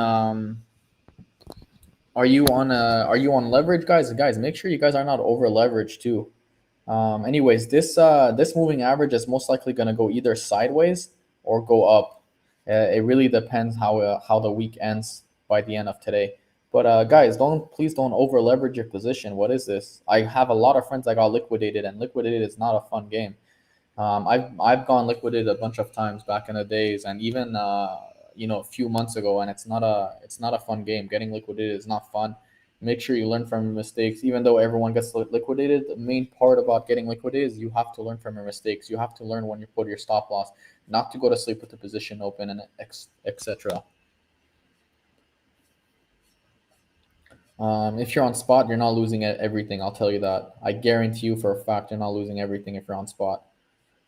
leverage, guys? Guys, make sure you guys are not over leveraged too. Anyways, this moving average is most likely going to go either sideways or go up. It really depends how the week ends by the end of today. But guys, please don't over leverage your position. What is this? I have a lot of friends that got liquidated, and liquidated is not a fun game. I've gone liquidated a bunch of times back in the days, and even a few months ago, and it's not a fun game. Getting liquidated is not fun. Make sure you learn from your mistakes. Even though everyone gets liquidated, the main part about getting liquidated is you have to learn from your mistakes. You have to learn when you put your stop loss, not to go to sleep with the position open, and etc. If you're on spot, you're not losing everything. I'll tell you that. I guarantee you for a fact you're not losing everything if you're on spot.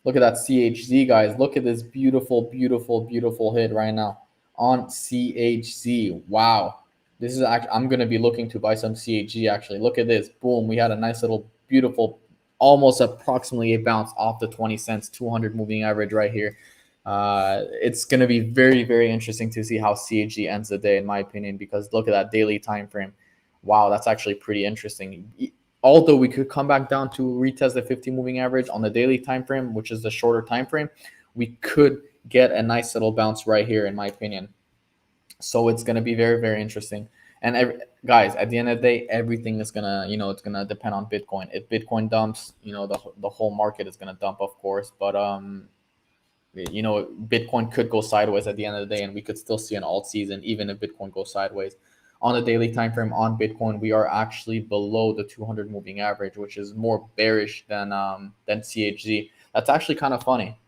Look at that CHZ, guys. Look at this beautiful, beautiful, beautiful hit right now on CHZ. Wow. This is actually, I'm going to be looking to buy some CHZ actually. Look at this. Boom. We had a nice little, beautiful, almost approximately a bounce off the 20 cents, 200 moving average right here. It's going to be very, very interesting to see how CHZ ends the day, in my opinion, because look at that daily time frame. Wow, that's actually pretty interesting. Although we could come back down to retest the 50 moving average on the daily time frame, which is the shorter time frame, we could get a nice little bounce right here, in my opinion. So it's going to be very, very interesting. And guys, at the end of the day, everything is gonna, it's gonna depend on Bitcoin. If Bitcoin dumps, the whole market is gonna dump, of course. But Bitcoin could go sideways at the end of the day, and we could still see an alt season even if Bitcoin goes sideways. On the daily time frame on Bitcoin, we are actually below the 200 moving average, which is more bearish than CHZ. That's actually kind of funny.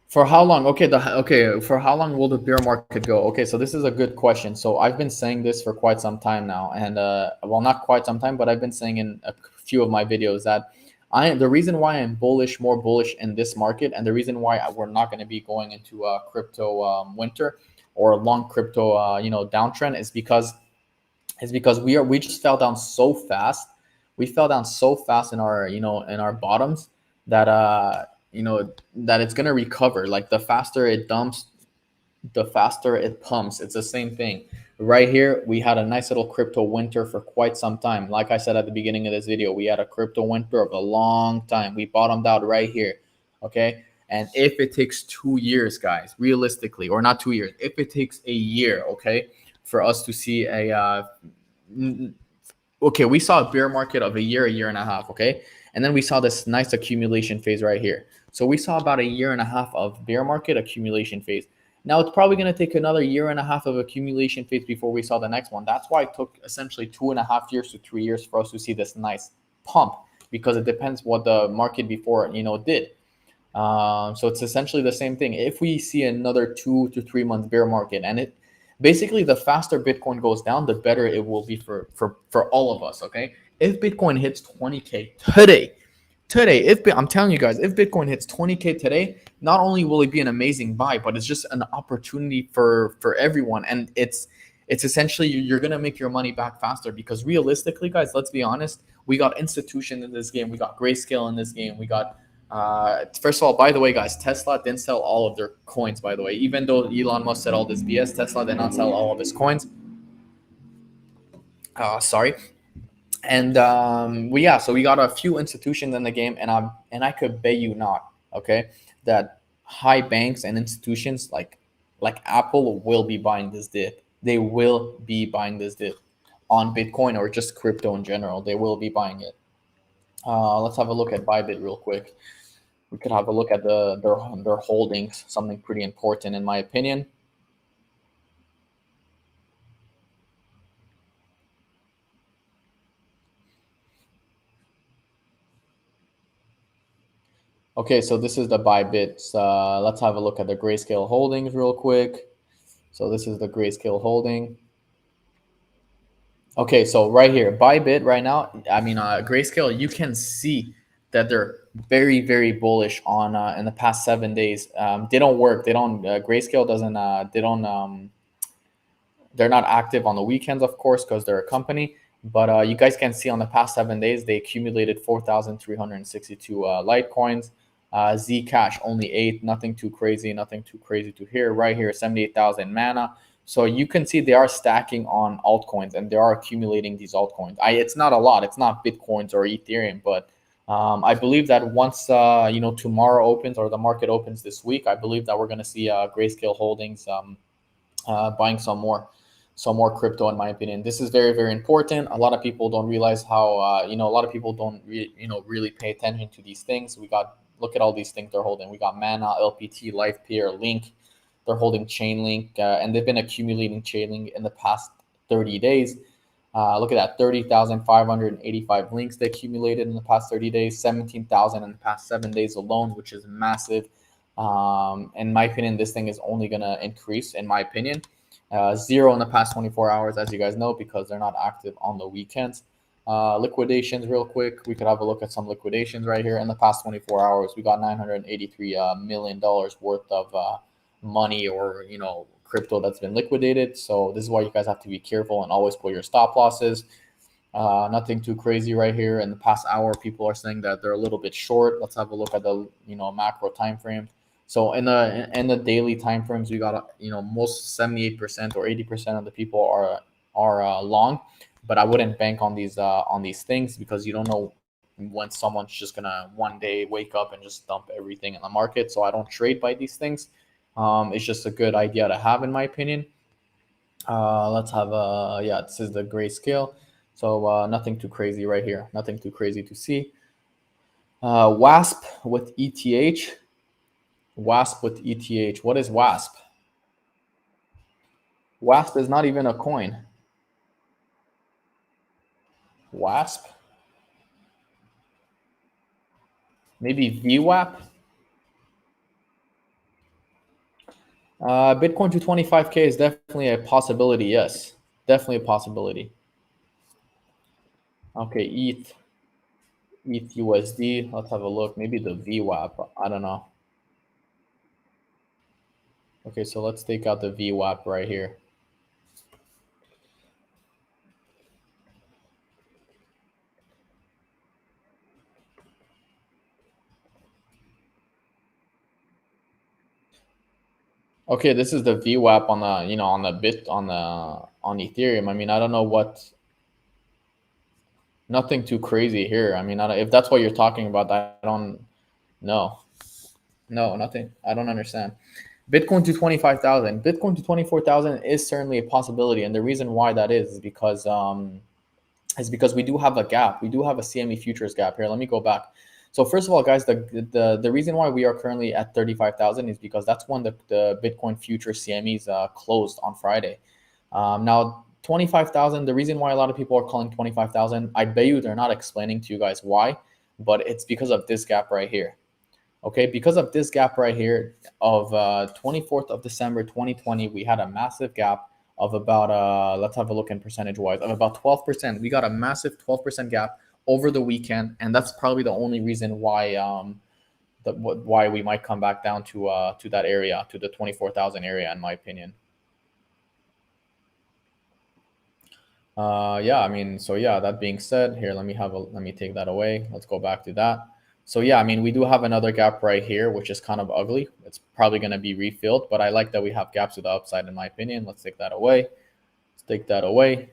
For how long? Okay, for how long will the bear market go? Okay, so this is a good question. So I've been saying this for quite some time now, and well, not quite some time, but I've been saying in a few of my videos that The reason why I'm more bullish in this market, and the reason why we're not going to be going into a crypto winter or a long crypto downtrend is because we just fell down so fast. We fell down so fast in our in our bottoms that that it's gonna recover. Like the faster it dumps, the faster it pumps. It's the same thing. Right here, we had a nice little crypto winter for quite some time. Like I said at the beginning of this video, we had a crypto winter of a long time. We bottomed out right here. Okay. And if it takes 2 years, guys, realistically, or not 2 years, if it takes a year, okay, for us to see okay, we saw a bear market of a year and a half, okay? And then we saw this nice accumulation phase right here. So we saw about a year and a half of bear market accumulation phase. Now it's probably going to take another year and a half of accumulation phase before we saw the next one. That's why it took essentially 2.5 years to 3 years for us to see this nice pump, because it depends what the market before did. So it's essentially the same thing. If we see another 2 to 3 month bear market, and it basically, the faster Bitcoin goes down, the better it will be for all of us. Okay, if Bitcoin hits 20K today, I'm telling you guys, if Bitcoin hits 20K today, not only will it be an amazing buy, but it's just an opportunity for everyone, and it's essentially you're gonna make your money back faster, because realistically, guys, let's be honest, we got institution in this game, we got Grayscale in this game, we got first of all, by the way, guys, Tesla didn't sell all of their coins, by the way. Even though Elon Musk said all this BS, Tesla did not sell all of his coins. Sorry. And so we got a few institutions in the game, and I could bet you not, okay, that high banks and institutions like Apple will be buying this dip. They will be buying this dip on Bitcoin or just crypto in general. They will be buying it. Let's have a look at Bybit real quick. We could have a look at their holdings, something pretty important in my opinion. Okay, so this is the Bybit. Let's have a look at the Grayscale holdings real quick. So this is the Grayscale holding. Okay, so right here, Bybit right now, Grayscale, you can see that they're very, very bullish on in the past 7 days. They don't work. They don't. Grayscale doesn't. They don't. They're not active on the weekends, of course, because they're a company. But you guys can see on the past 7 days, they accumulated 4,362 Litecoins. Zcash only 8. Nothing too crazy. Nothing too crazy to hear. Right here, 78,000 Mana. So you can see they are stacking on altcoins, and they are accumulating these altcoins. It's not a lot. It's not Bitcoins or Ethereum, but I believe that once tomorrow opens or the market opens this week, I believe that we're going to see Grayscale Holdings buying some more crypto. In my opinion, this is very, very important. A lot of people don't realize how a lot of people don't really pay attention to these things. Look at all these things they're holding. We got Mana, LPT, LifePeer, Link. They're holding Chainlink, and they've been accumulating Chainlink in the past 30 days. Look at that, 30,585 links they accumulated in the past 30 days, 17,000 in the past 7 days alone, which is massive. In my opinion, this thing is only going to increase, in my opinion. 0 in the past 24 hours, as you guys know, because they're not active on the weekends. Liquidations real quick. We could have a look at some liquidations right here. In the past 24 hours, we got $983 million worth of money or crypto that's been liquidated. So this is why you guys have to be careful and always put your stop losses. Nothing too crazy right here. In the past hour, people are saying that they're a little bit short. Let's have a look at the macro time frame. So in the daily time frames, we got most 78% or 80% of the people are long, but I wouldn't bank on these things, because you don't know when someone's just gonna one day wake up and just dump everything in the market. So I don't trade by these things. It's just a good idea to have, in my opinion. Let's have this is the Grayscale. So nothing too crazy right here. Nothing too crazy to see. WASP with ETH. WASP with ETH. What is WASP? WASP is not even a coin. WASP? Maybe VWAP? Bitcoin to 25K is definitely a possibility. Yes, definitely a possibility. Okay, ETH. ETH USD. Let's have a look. Maybe the VWAP. I don't know. Okay, so let's take out the VWAP right here. Okay, this is the VWAP on the on the bit on Ethereum. I mean, I don't know what. Nothing too crazy here. I mean, if that's what you're talking about, I don't know. No, nothing. I don't understand. Bitcoin to 25,000. Bitcoin to 24,000 is certainly a possibility, and the reason why that is because we do have a gap. We do have a CME futures gap here. Let me go back. So first of all, guys, the reason why we are currently at 35,000 is because that's when the Bitcoin future CMEs closed on Friday. Now 25,000. The reason why a lot of people are calling 25,000, I bet you they're not explaining to you guys why, but it's because of this gap right here. Okay, because of this gap right here of 24th of December 2020, we had a massive gap of about let's have a look in percentage wise of about 12%. We got a massive 12% gap over the weekend, and that's probably the only reason why why we might come back down to that area, to the 24,000 area, in my opinion. Yeah, I mean, so yeah, that being said, here, let me take that away. Let's go back to that. So yeah, I mean, we do have another gap right here, which is kind of ugly. It's probably going to be refilled, but I like that we have gaps to the upside, in my opinion. Let's take that away. Let's take that away.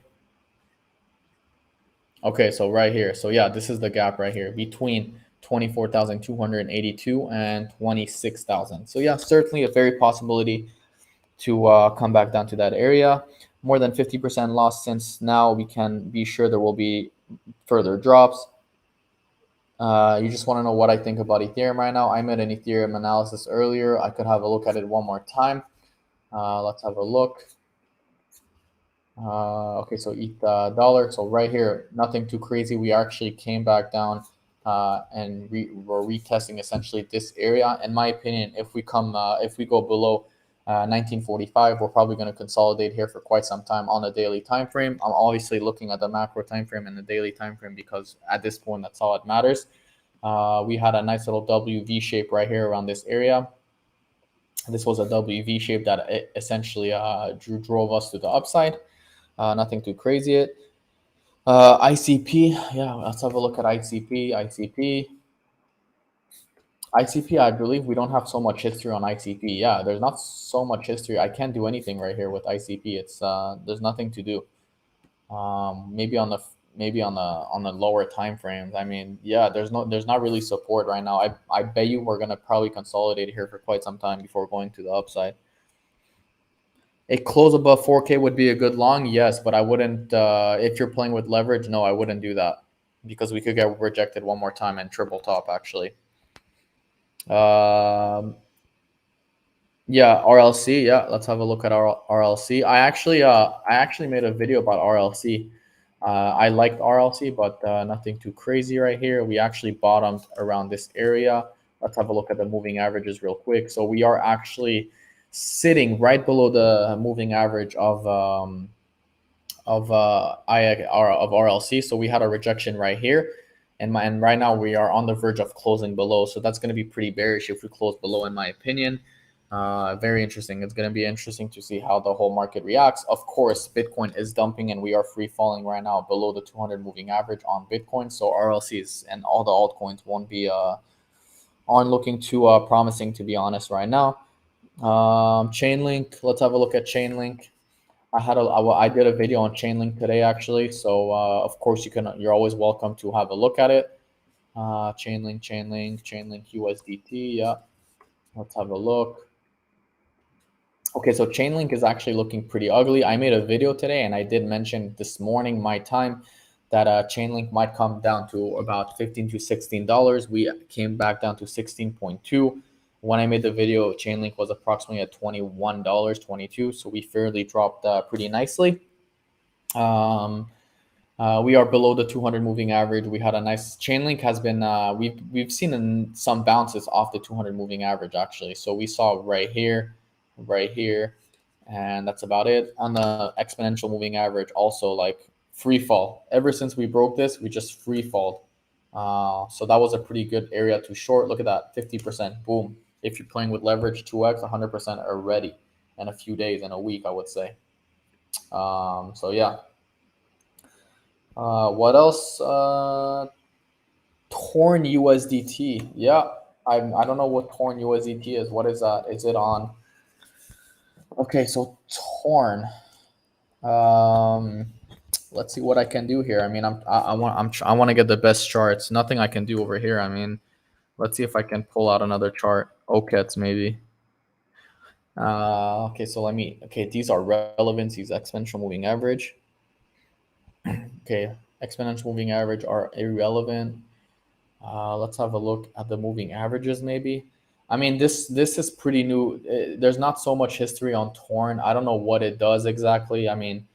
Okay, so right here. So yeah, this is the gap right here between 24,282 and 26,000. So yeah, certainly a very possibility to come back down to that area. More than 50% loss, since now we can be sure there will be further drops. You just want to know what I think about Ethereum right now. I made an Ethereum analysis earlier. I could have a look at it one more time. Let's have a look. Okay, so ETH dollar. So right here, nothing too crazy. We actually came back down and we're retesting essentially this area. In my opinion, if we go below 1945, we're probably going to consolidate here for quite some time on a daily time frame. I'm obviously looking at the macro time frame and the daily time frame because at this point, that's all that matters. We had a nice little WV shape right here around this area. This was a WV shape that essentially drove us to the upside. Nothing too crazy. ICP, yeah, let's have a look at ICP. ICP, I believe we don't have so much history on ICP. Yeah, there's not so much history. I can't do anything right here with ICP. It's there's nothing to do. Maybe on the lower time frames. I mean, yeah, there's not really support right now. I bet you we're gonna probably consolidate here for quite some time before going to the upside. A close above 4K would be a good long, yes, but I wouldn't. If you're playing with leverage, no, I wouldn't do that because we could get rejected one more time and triple top actually. Yeah, RLC. Yeah, let's have a look at our RLC. I actually made a video about RLC. I liked RLC, but nothing too crazy right here. We actually bottomed around this area. Let's have a look at the moving averages real quick. So we are actually sitting right below the moving average of RLC. So we had a rejection right here, and right now we are on the verge of closing below. So that's going to be pretty bearish if we close below, in my opinion. Very interesting. It's going to be interesting to see how the whole market reacts. Of course, Bitcoin is dumping and we are free falling right now below the 200 moving average on Bitcoin. So RLCs and all the altcoins won't be aren't looking too promising, to be honest, right now. Chainlink. Let's have a look at Chainlink. I did a video on Chainlink today actually. So of course you're always welcome to have a look at it. Chainlink USDT. Yeah. Let's have a look. Okay, so Chainlink is actually looking pretty ugly. I made a video today and I did mention this morning my time that Chainlink might come down to about $15 to $16. We came back down to 16.2. When I made the video, Chainlink was approximately at $21.22. So we fairly dropped pretty nicely. We are below the 200 moving average. We had a nice Chainlink has been we've seen some bounces off the 200 moving average actually. So we saw right here, and that's about it. On the exponential moving average, also like free fall. Ever since we broke this, we just free fall. So that was a pretty good area to short. Look at that, 50%. Boom. If you're playing with leverage 2x, 100% already in a few days, in a week, I would say. So yeah. What else? Torn USDT. Yeah, I don't know what Torn USDT is. What is that? Is it on? Okay, so Torn. Um, let's see what I can do here. I mean, I want to get the best charts. Nothing I can do over here. I mean, let's see if I can pull out another chart. OKETs maybe. Okay, so let me. Okay, these are relevancies. Exponential moving average. Okay, exponential moving average are irrelevant. Let's have a look at the moving averages, maybe. I mean, this is pretty new. There's not so much history on Torn. I don't know what it does exactly. I mean,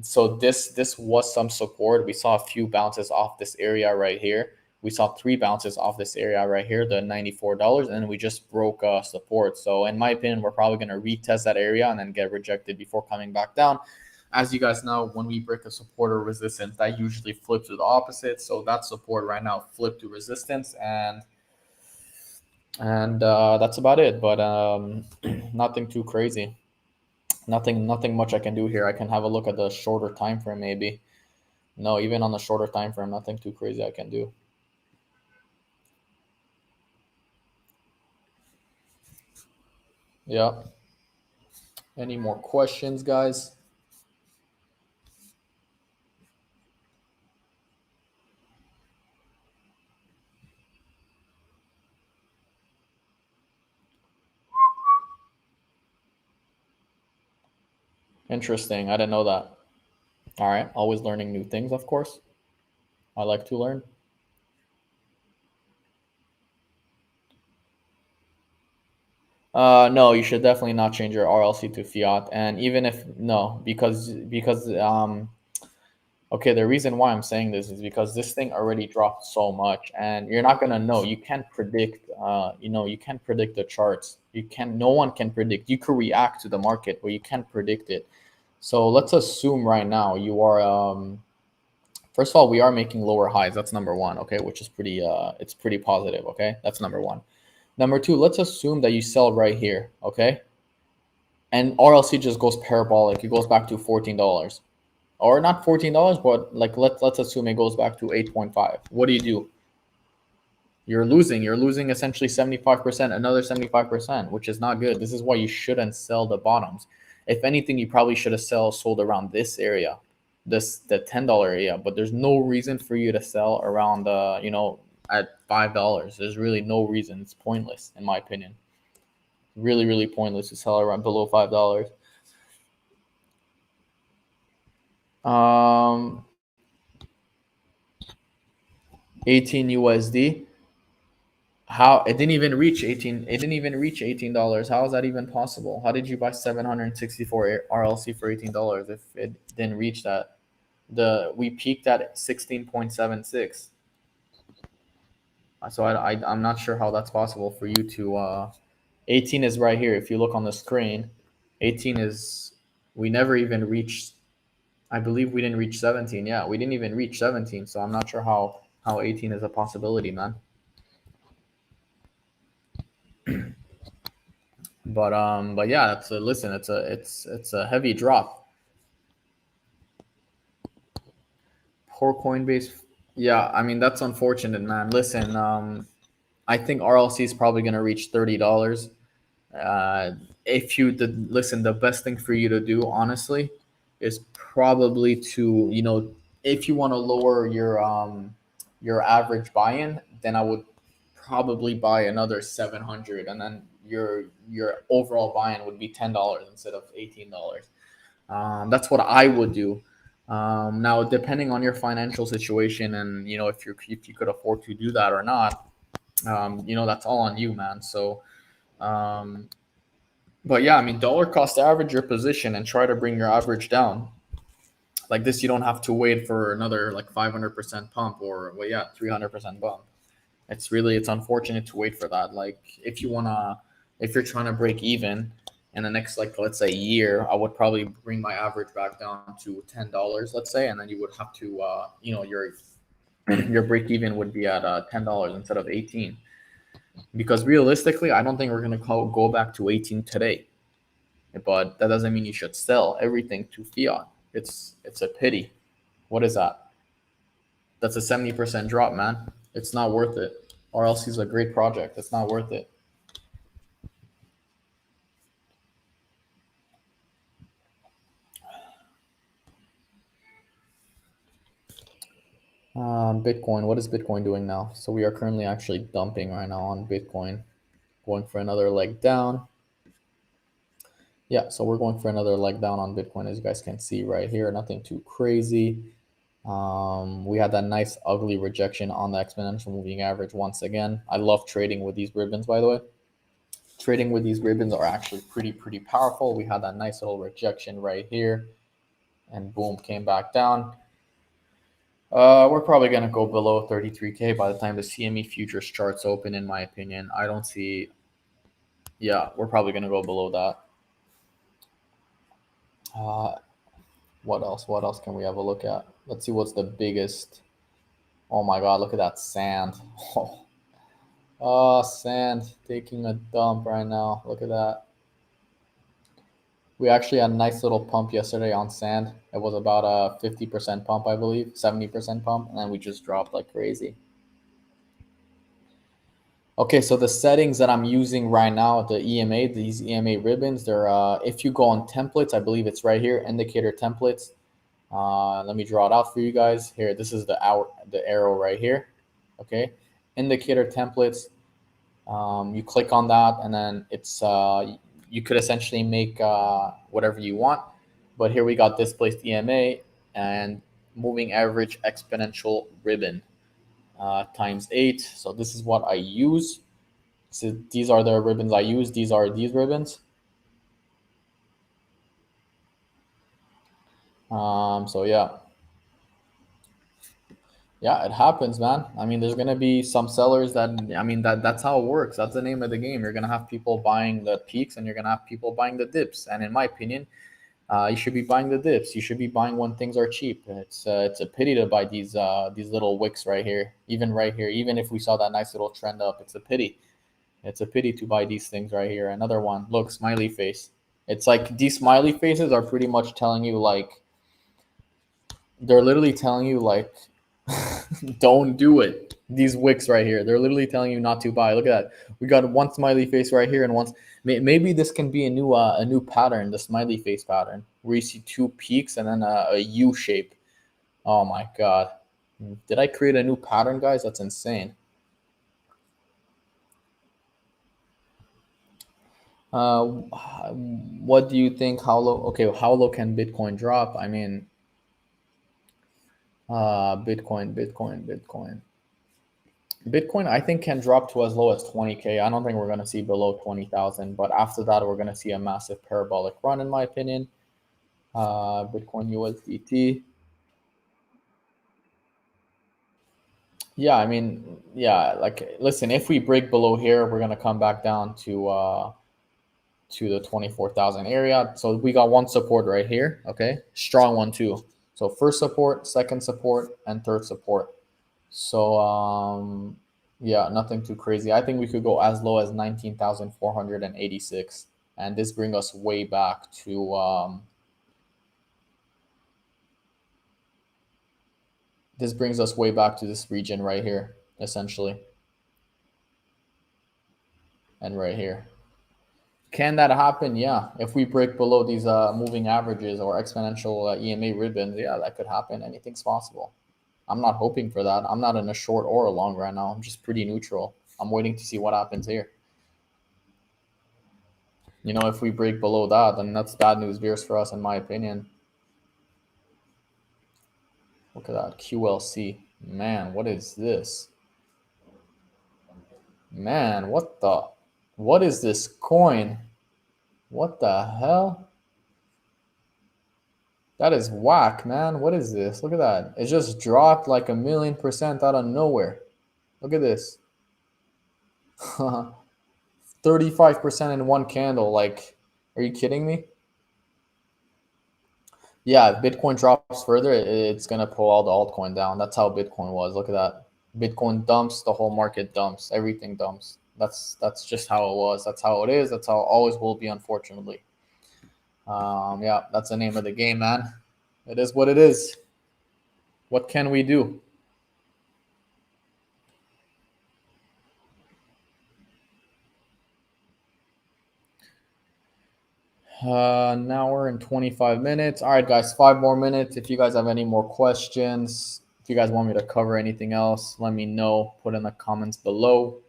so this was some support. We saw a few bounces off this area right here. We saw 3 bounces off this area right here, the $94, and we just broke support. So in my opinion, we're probably going to retest that area and then get rejected before coming back down. As you guys know, when we break a support or resistance, that usually flips to the opposite. So that support right now flipped to resistance, and that's about it. But nothing too crazy. Nothing much I can do here. I can have a look at the shorter time frame maybe. No, even on the shorter time frame, nothing too crazy I can do. Yeah. Any more questions, guys? Interesting. I didn't know that. All right. Always learning new things, of course. I like to learn. No, you should definitely not change your RLC to fiat. And even if no, because okay, the reason why I'm saying this is because this thing already dropped so much, and you're not gonna know. You can't predict. You can't predict the charts. You can. No one can predict. You could react to the market, but you can't predict it. So let's assume right now you are. First of all, we are making lower highs. That's number one. Okay, which is pretty. It's pretty positive. Okay, that's number one. Number two, let's assume that you sell right here. Okay, and RLC just goes parabolic. It goes back to $14, or not $14, but like let's assume it goes back to 8.5. What do? You're losing. You're losing essentially 75%, another 75%, which is not good. This is why you shouldn't sell the bottoms. If anything, you probably should have sold around this area, the $10 area. But there's no reason for you to sell around at $5. There's really no reason. It's pointless in my opinion. Really, really pointless to sell around below $5. Um, 18 USD. How it didn't even reach 18. It didn't even reach $18. How is that even possible? How did you buy 764 RLC for $18 if it didn't reach that? We peaked at 16.76. So I'm not sure how that's possible for you to 18 is right here. If you look on the screen, 18 is we never even reached. I believe we didn't reach 17. Yeah, we didn't even reach 17. So I'm not sure how 18 is a possibility, man. But yeah, listen, it's a heavy drop. Poor Coinbase. Yeah, I mean that's unfortunate, man. Listen, I think RLC is probably gonna reach $30. Uh, if you did listen, the best thing for you to do, honestly, is probably to if you want to lower your average buy-in, then I would probably buy another 700, and then your overall buy-in would be $10 instead of $18. That's what I would do. Now, depending on your financial situation and if you could afford to do that or not, that's all on you, man. So, um, but yeah, I mean, dollar cost average your position and try to bring your average down. Like this, you don't have to wait for another like 500% pump or 300% bump. It's unfortunate to wait for that. Like if you're trying to break even in the next like let's say year, I would probably bring my average back down to $10, let's say, and then you would have to your break even would be at $10 instead of 18. Because realistically, I don't think we're gonna go back to 18 today. But that doesn't mean you should sell everything to fiat. It's a pity. What is that? That's a 70% drop, man. It's not worth it. RLC is a great project. It's not worth it. Bitcoin. What is Bitcoin doing now? So we are currently actually dumping right now on Bitcoin, going for another leg down. Yeah, so we're going for another leg down on Bitcoin, as you guys can see right here. Nothing too crazy. We had that nice ugly rejection on the exponential moving average once again. I love trading with these ribbons, by the way. Trading with these ribbons are actually pretty powerful. We had that nice little rejection right here, and boom, came back down. We're probably gonna go below 33K by the time the CME futures charts open, in my opinion. I don't see. Yeah, we're probably gonna go below that. What else? What else can we have a look at? Let's see what's the biggest. Oh my God, look at that sand. Oh, sand taking a dump right now. Look at that. We actually had a nice little pump yesterday on sand. It was about a 50% pump, I believe, 70% pump, and then we just dropped like crazy. Okay, so the settings that I'm using right now, the EMA, these EMA ribbons, they're if you go on templates, I believe it's right here, indicator templates. Let me draw it out for you guys. Here, this is the arrow right here. Okay, indicator templates. You click on that, and then it's you could essentially make whatever you want. But here we got displaced EMA and moving average exponential ribbon times 8. So this is what I use. So these are the ribbons I use. These are these ribbons. So yeah, it happens, man. I mean, there's gonna be some sellers that, I mean, that's how it works. That's the name of the game. You're gonna have people buying the peaks, and you're gonna have people buying the dips. And in my opinion, you should be buying the dips. You should be buying when things are cheap. It's a pity to buy these little wicks right here. Even right here, even if we saw that nice little trend up, it's a pity. It's a pity to buy these things right here. Another one. Look, smiley face. It's like these smiley faces are pretty much telling you like, they're literally telling you like, don't do it. These wicks right here, they're literally telling you not to buy. Look at that. We got one smiley face right here, and once maybe this can be a new pattern, the smiley face pattern, where you see two peaks and then a U shape. Oh my God, did I create a new pattern, guys? That's insane. What do you think? How low? Okay, how low can Bitcoin drop? I mean, Bitcoin, I think, can drop to as low as 20K. I don't think we're going to see below 20,000, but after that, we're going to see a massive parabolic run, in my opinion. Bitcoin USDT. Yeah, I mean, yeah, like, listen, if we break below here, we're going to come back down to the 24,000 area. So we got one support right here, okay? Strong one too. So first support, second support, and third support. So yeah, nothing too crazy. I think we could go as low as 19,486, and this bring us way back to this brings us way back to this region right here, essentially, and right here. Can that happen? Yeah. If we break below these moving averages or exponential EMA ribbons, yeah, that could happen. Anything's possible. I'm not hoping for that. I'm not in a short or a long right now. I'm just pretty neutral. I'm waiting to see what happens here. You know, if we break below that, then that's bad news bears for us, in my opinion. Look at that QLC. Man, what is this? Man, what is this coin? What the hell? That is whack, man. What is this? Look at that. It just dropped like 1,000,000% out of nowhere. Look at this. 35% in one candle. Like, are you kidding me? Yeah, if Bitcoin drops further, it's gonna pull all the altcoin down. That's how Bitcoin was. Look at that. Bitcoin dumps, the whole market dumps, everything dumps. That's just how it was. That's how it is. That's how it always will be, unfortunately. Yeah, that's the name of the game, man. It is what it is. What can we do? An hour and 25 minutes. All right, guys, 5 more minutes. If you guys have any more questions, if you guys want me to cover anything else, let me know. Put in the comments below.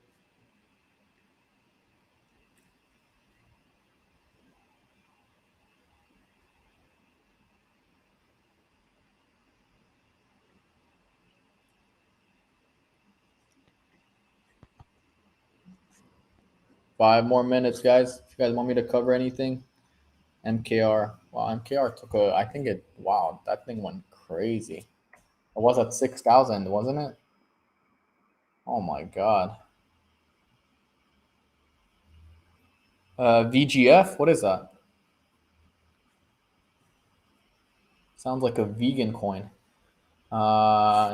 5 more minutes, guys. If you guys want me to cover anything, MKR. Wow, MKR took a. I think it. Wow, that thing went crazy. It was at 6,000, wasn't it? Oh my god. VGF. What is that? Sounds like a vegan coin.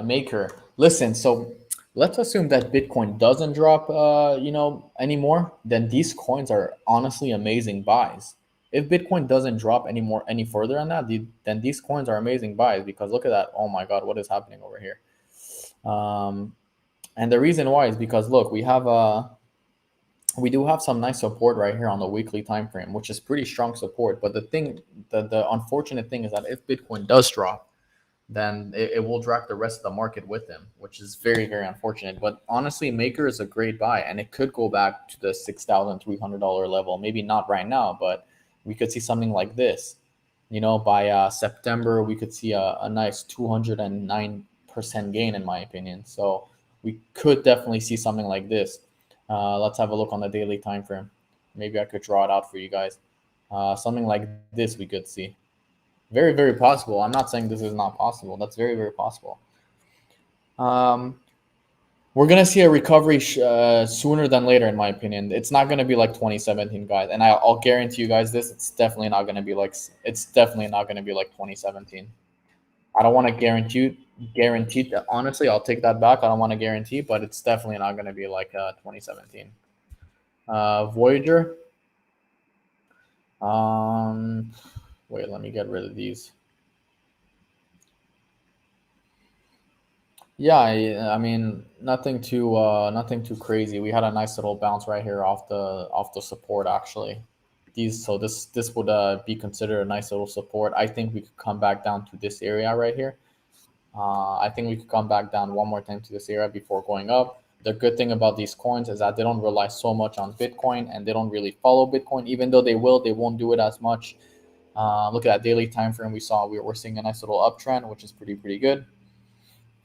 Maker. Listen, so let's assume that Bitcoin doesn't drop, anymore. Then these coins are honestly amazing buys. If Bitcoin doesn't drop any further on that, then these coins are amazing buys because look at that. Oh my God, what is happening over here? Um, and the reason why is because look, we do have some nice support right here on the weekly time frame, which is pretty strong support. But the unfortunate thing is that if Bitcoin does drop, then it will drag the rest of the market with them, which is very, very unfortunate. But honestly, Maker is a great buy, and it could go back to the $6,300 level. Maybe not right now, but we could see something like this. By September, we could see a nice 209% gain, in my opinion. So we could definitely see something like this. Let's have a look on the daily time frame. Maybe I could draw it out for you guys. Something like this we could see. Very, very possible. I'm not saying this is not possible. That's very, very possible. Um, we're gonna see a recovery sooner than later, in my opinion. It's not gonna be like 2017, guys, and I'll guarantee you guys this. It's definitely not gonna be like. It's definitely not gonna be like 2017. I don't want to guarantee that. Honestly, I'll take that back. I don't want to guarantee, but it's definitely not gonna be like 2017. Voyager. Um, Wait, let me get rid of these. Yeah, I mean nothing too crazy. We had a nice little bounce right here off the support actually. This would be considered a nice little support. I think we could come back down to this area right here. I think we could come back down one more time to this area before going up. The good thing about these coins is that they don't rely so much on Bitcoin and they don't really follow Bitcoin. Even though they won't do it as much. Look at that daily time frame. We're seeing a nice little uptrend, which is pretty good.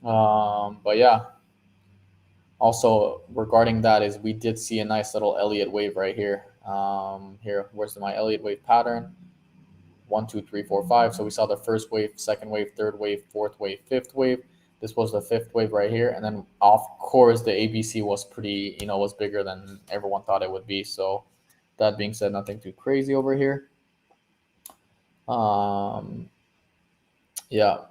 But yeah, also regarding that is we did see a nice little Elliott wave right here. Here, where's my Elliott wave pattern? 1, 2, 3, 4, 5. So we saw the first wave, second wave, third wave, fourth wave, fifth wave. This was the fifth wave right here, and then of course the ABC was was bigger than everyone thought it would be. So that being said, nothing too crazy over here. Um, yeah,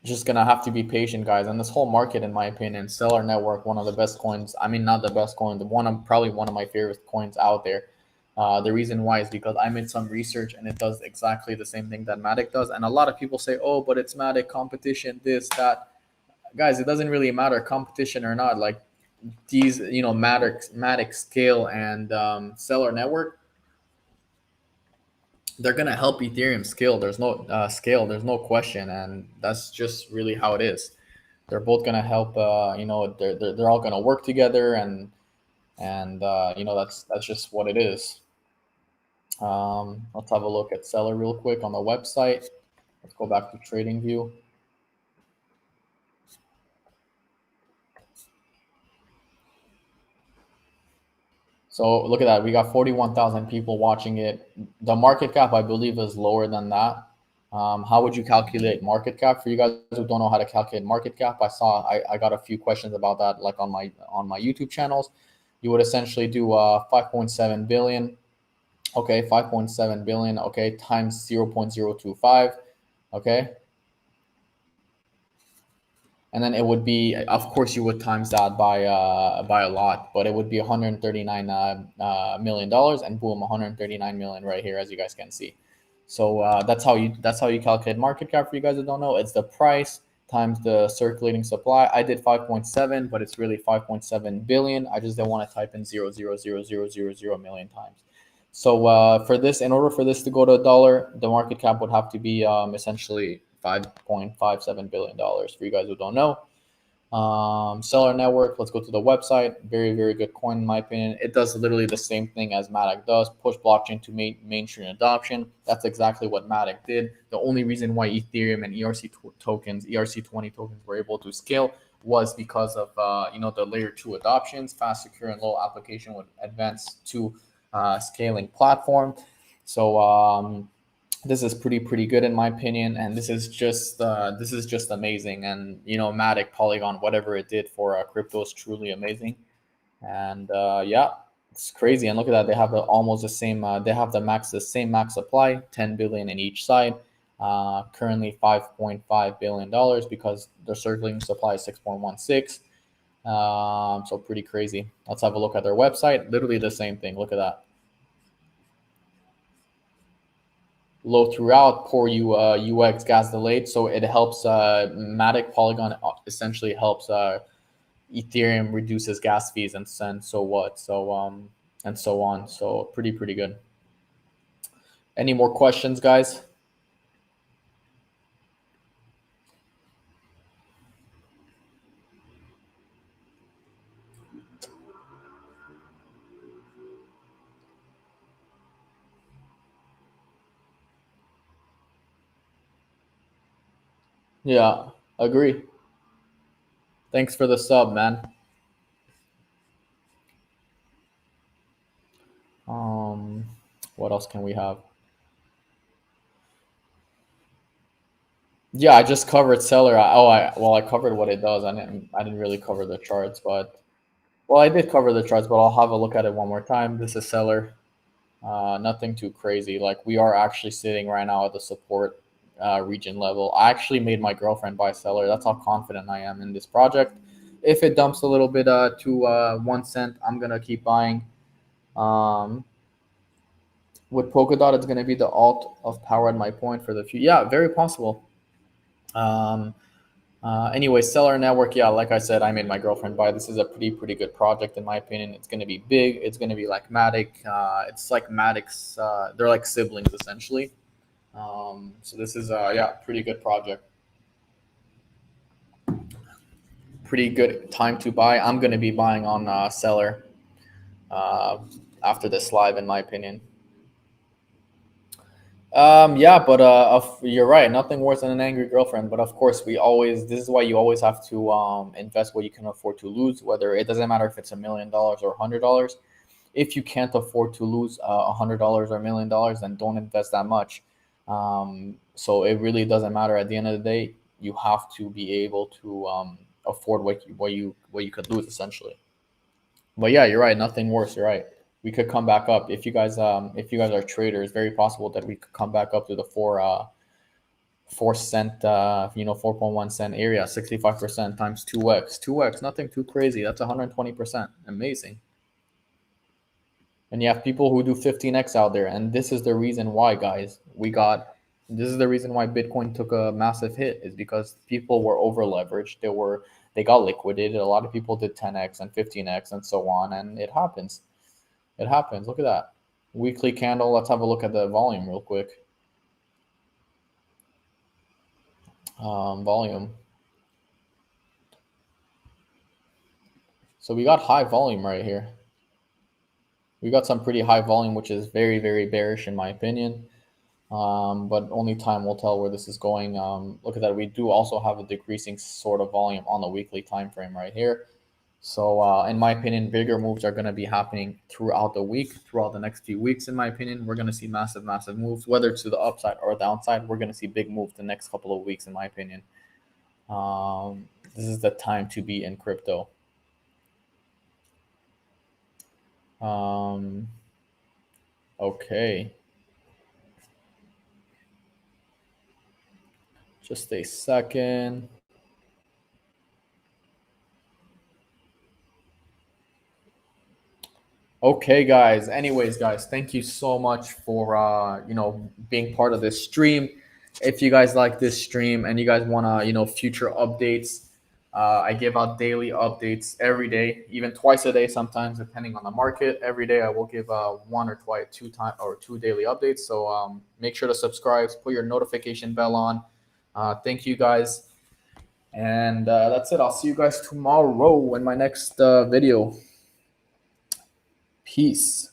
just gonna have to be patient, guys. And this whole market, in my opinion, Stellar Network, one of the best coins. I mean, not the best coin, the one of probably one of my favorite coins out there. The reason why is because I made some research and it does exactly the same thing that Matic does. And a lot of people say, "Oh, but it's Matic competition, this, that." Guys, it doesn't really matter competition or not. Like these, Matic Scale and Stellar Network, they're gonna help Ethereum scale. There's no scale. There's no question, and that's just really how it is. They're both gonna help. They're all gonna work together, and that's just what it is. Let's have a look at Seller real quick on the website. Let's go back to TradingView. So look at that. We got 41,000 people watching it. The market cap, I believe, is lower than that. How would you calculate market cap? For you guys who don't know how to calculate market cap, I got a few questions about that, like on my YouTube channels. You would essentially do 5.7 billion. Okay, 5.7 billion. Okay, times 0.025. Okay. And then it would be, of course, you would times that by a lot, but it would be 139 million dollars, and boom, 139 million right here, as you guys can see. So that's how you calculate market cap. For you guys that don't know, it's the price times the circulating supply. I did 5.7, but it's really 5.7 billion. I just didn't want to type in 0.0000000 million times. So for this, in order for this to go to a dollar, the market cap would have to be essentially $5.57 billion. For you guys who don't know, Seller Network. Let's go to the website. Very, very good coin in my opinion. It does literally the same thing as Matic does. Push blockchain to mainstream adoption. That's exactly what Matic did. The only reason why Ethereum and tokens, ERC20 tokens, were able to scale was because of the layer 2 adoptions, fast, secure, and low application with advanced to scaling platform. So this is pretty good in my opinion, and this is just amazing. And Matic, Polygon, whatever it did for crypto is truly amazing. And yeah, it's crazy. And look at that, they have almost the same. They have the same max supply, 10 billion in each side. Currently $5.5 billion because their circulating supply is 6.16. So pretty crazy. Let's have a look at their website. Literally the same thing. Look at that. Low throughout, poor UX, gas delayed. So it helps Matic, Polygon essentially helps Ethereum reduces gas fees and so what. So and so on. So pretty good. Any more questions, guys? Yeah, agree. Thanks for the sub, man. Um, what else can we have? Yeah, I just covered Seller. I covered what it does. I didn't really cover the charts, but well, I did cover the charts, but I'll have a look at it one more time. This is Seller. Nothing too crazy. Like we are actually sitting right now at the support region level. I actually made my girlfriend buy Seller. That's how confident I am in this project. If it dumps a little bit to 1 cent, I'm gonna keep buying. Um, with Polkadot, it's gonna be the alt of power at my point for the future. Yeah, very possible. Um, anyway, Seller Network. Yeah, like I said, I made my girlfriend buy. This is a pretty good project in my opinion. It's going to be big. It's going to be like Matic. It's like Matic's. They're like siblings essentially. So this is yeah, pretty good project. Pretty good time to buy. I'm going to be buying on Seller uh, after this live, in my opinion. Yeah, but you're right. Nothing worse than an angry girlfriend. But of course, this is why you always have to invest what you can afford to lose. Whether it doesn't matter if it's $1 million or $100. If you can't afford to lose $100 or $1 million, then don't invest that much. So it really doesn't matter. At the end of the day, you have to be able to afford what you could lose essentially. But yeah, you're right. Nothing worse. You're right. We could come back up if you guys are traders. Very possible that we could come back up to the 4 cent 4.1 cent area. 65% times 2x. Nothing too crazy. That's 120%. Amazing. And you have people who do 15x out there, and this is the reason why, guys. This is the reason why Bitcoin took a massive hit, is because people were over leveraged. They got liquidated. A lot of people did 10x and 15x and so on, and it happens. It happens. Look at that weekly candle. Let's have a look at the volume real quick. Volume. So we got high volume right here. We got some pretty high volume, which is very bearish in my opinion. But only time will tell where this is going. Look at that. We do also have a decreasing sort of volume on the weekly time frame right here. So, in my opinion, bigger moves are going to be happening throughout the week, throughout the next few weeks. In my opinion, we're going to see massive moves, whether it's to the upside or downside. We're going to see big moves the next couple of weeks, in my opinion. This is the time to be in crypto. Okay. Just a second. Okay, guys. Anyways, guys, thank you so much for being part of this stream. If you guys like this stream and you guys want to future updates, I give out daily updates every day, even twice a day sometimes, depending on the market. Every day I will give one or twice, two daily updates. So make sure to subscribe, put your notification bell on. Thank you guys, and that's it. I'll see you guys tomorrow in my next video. Peace.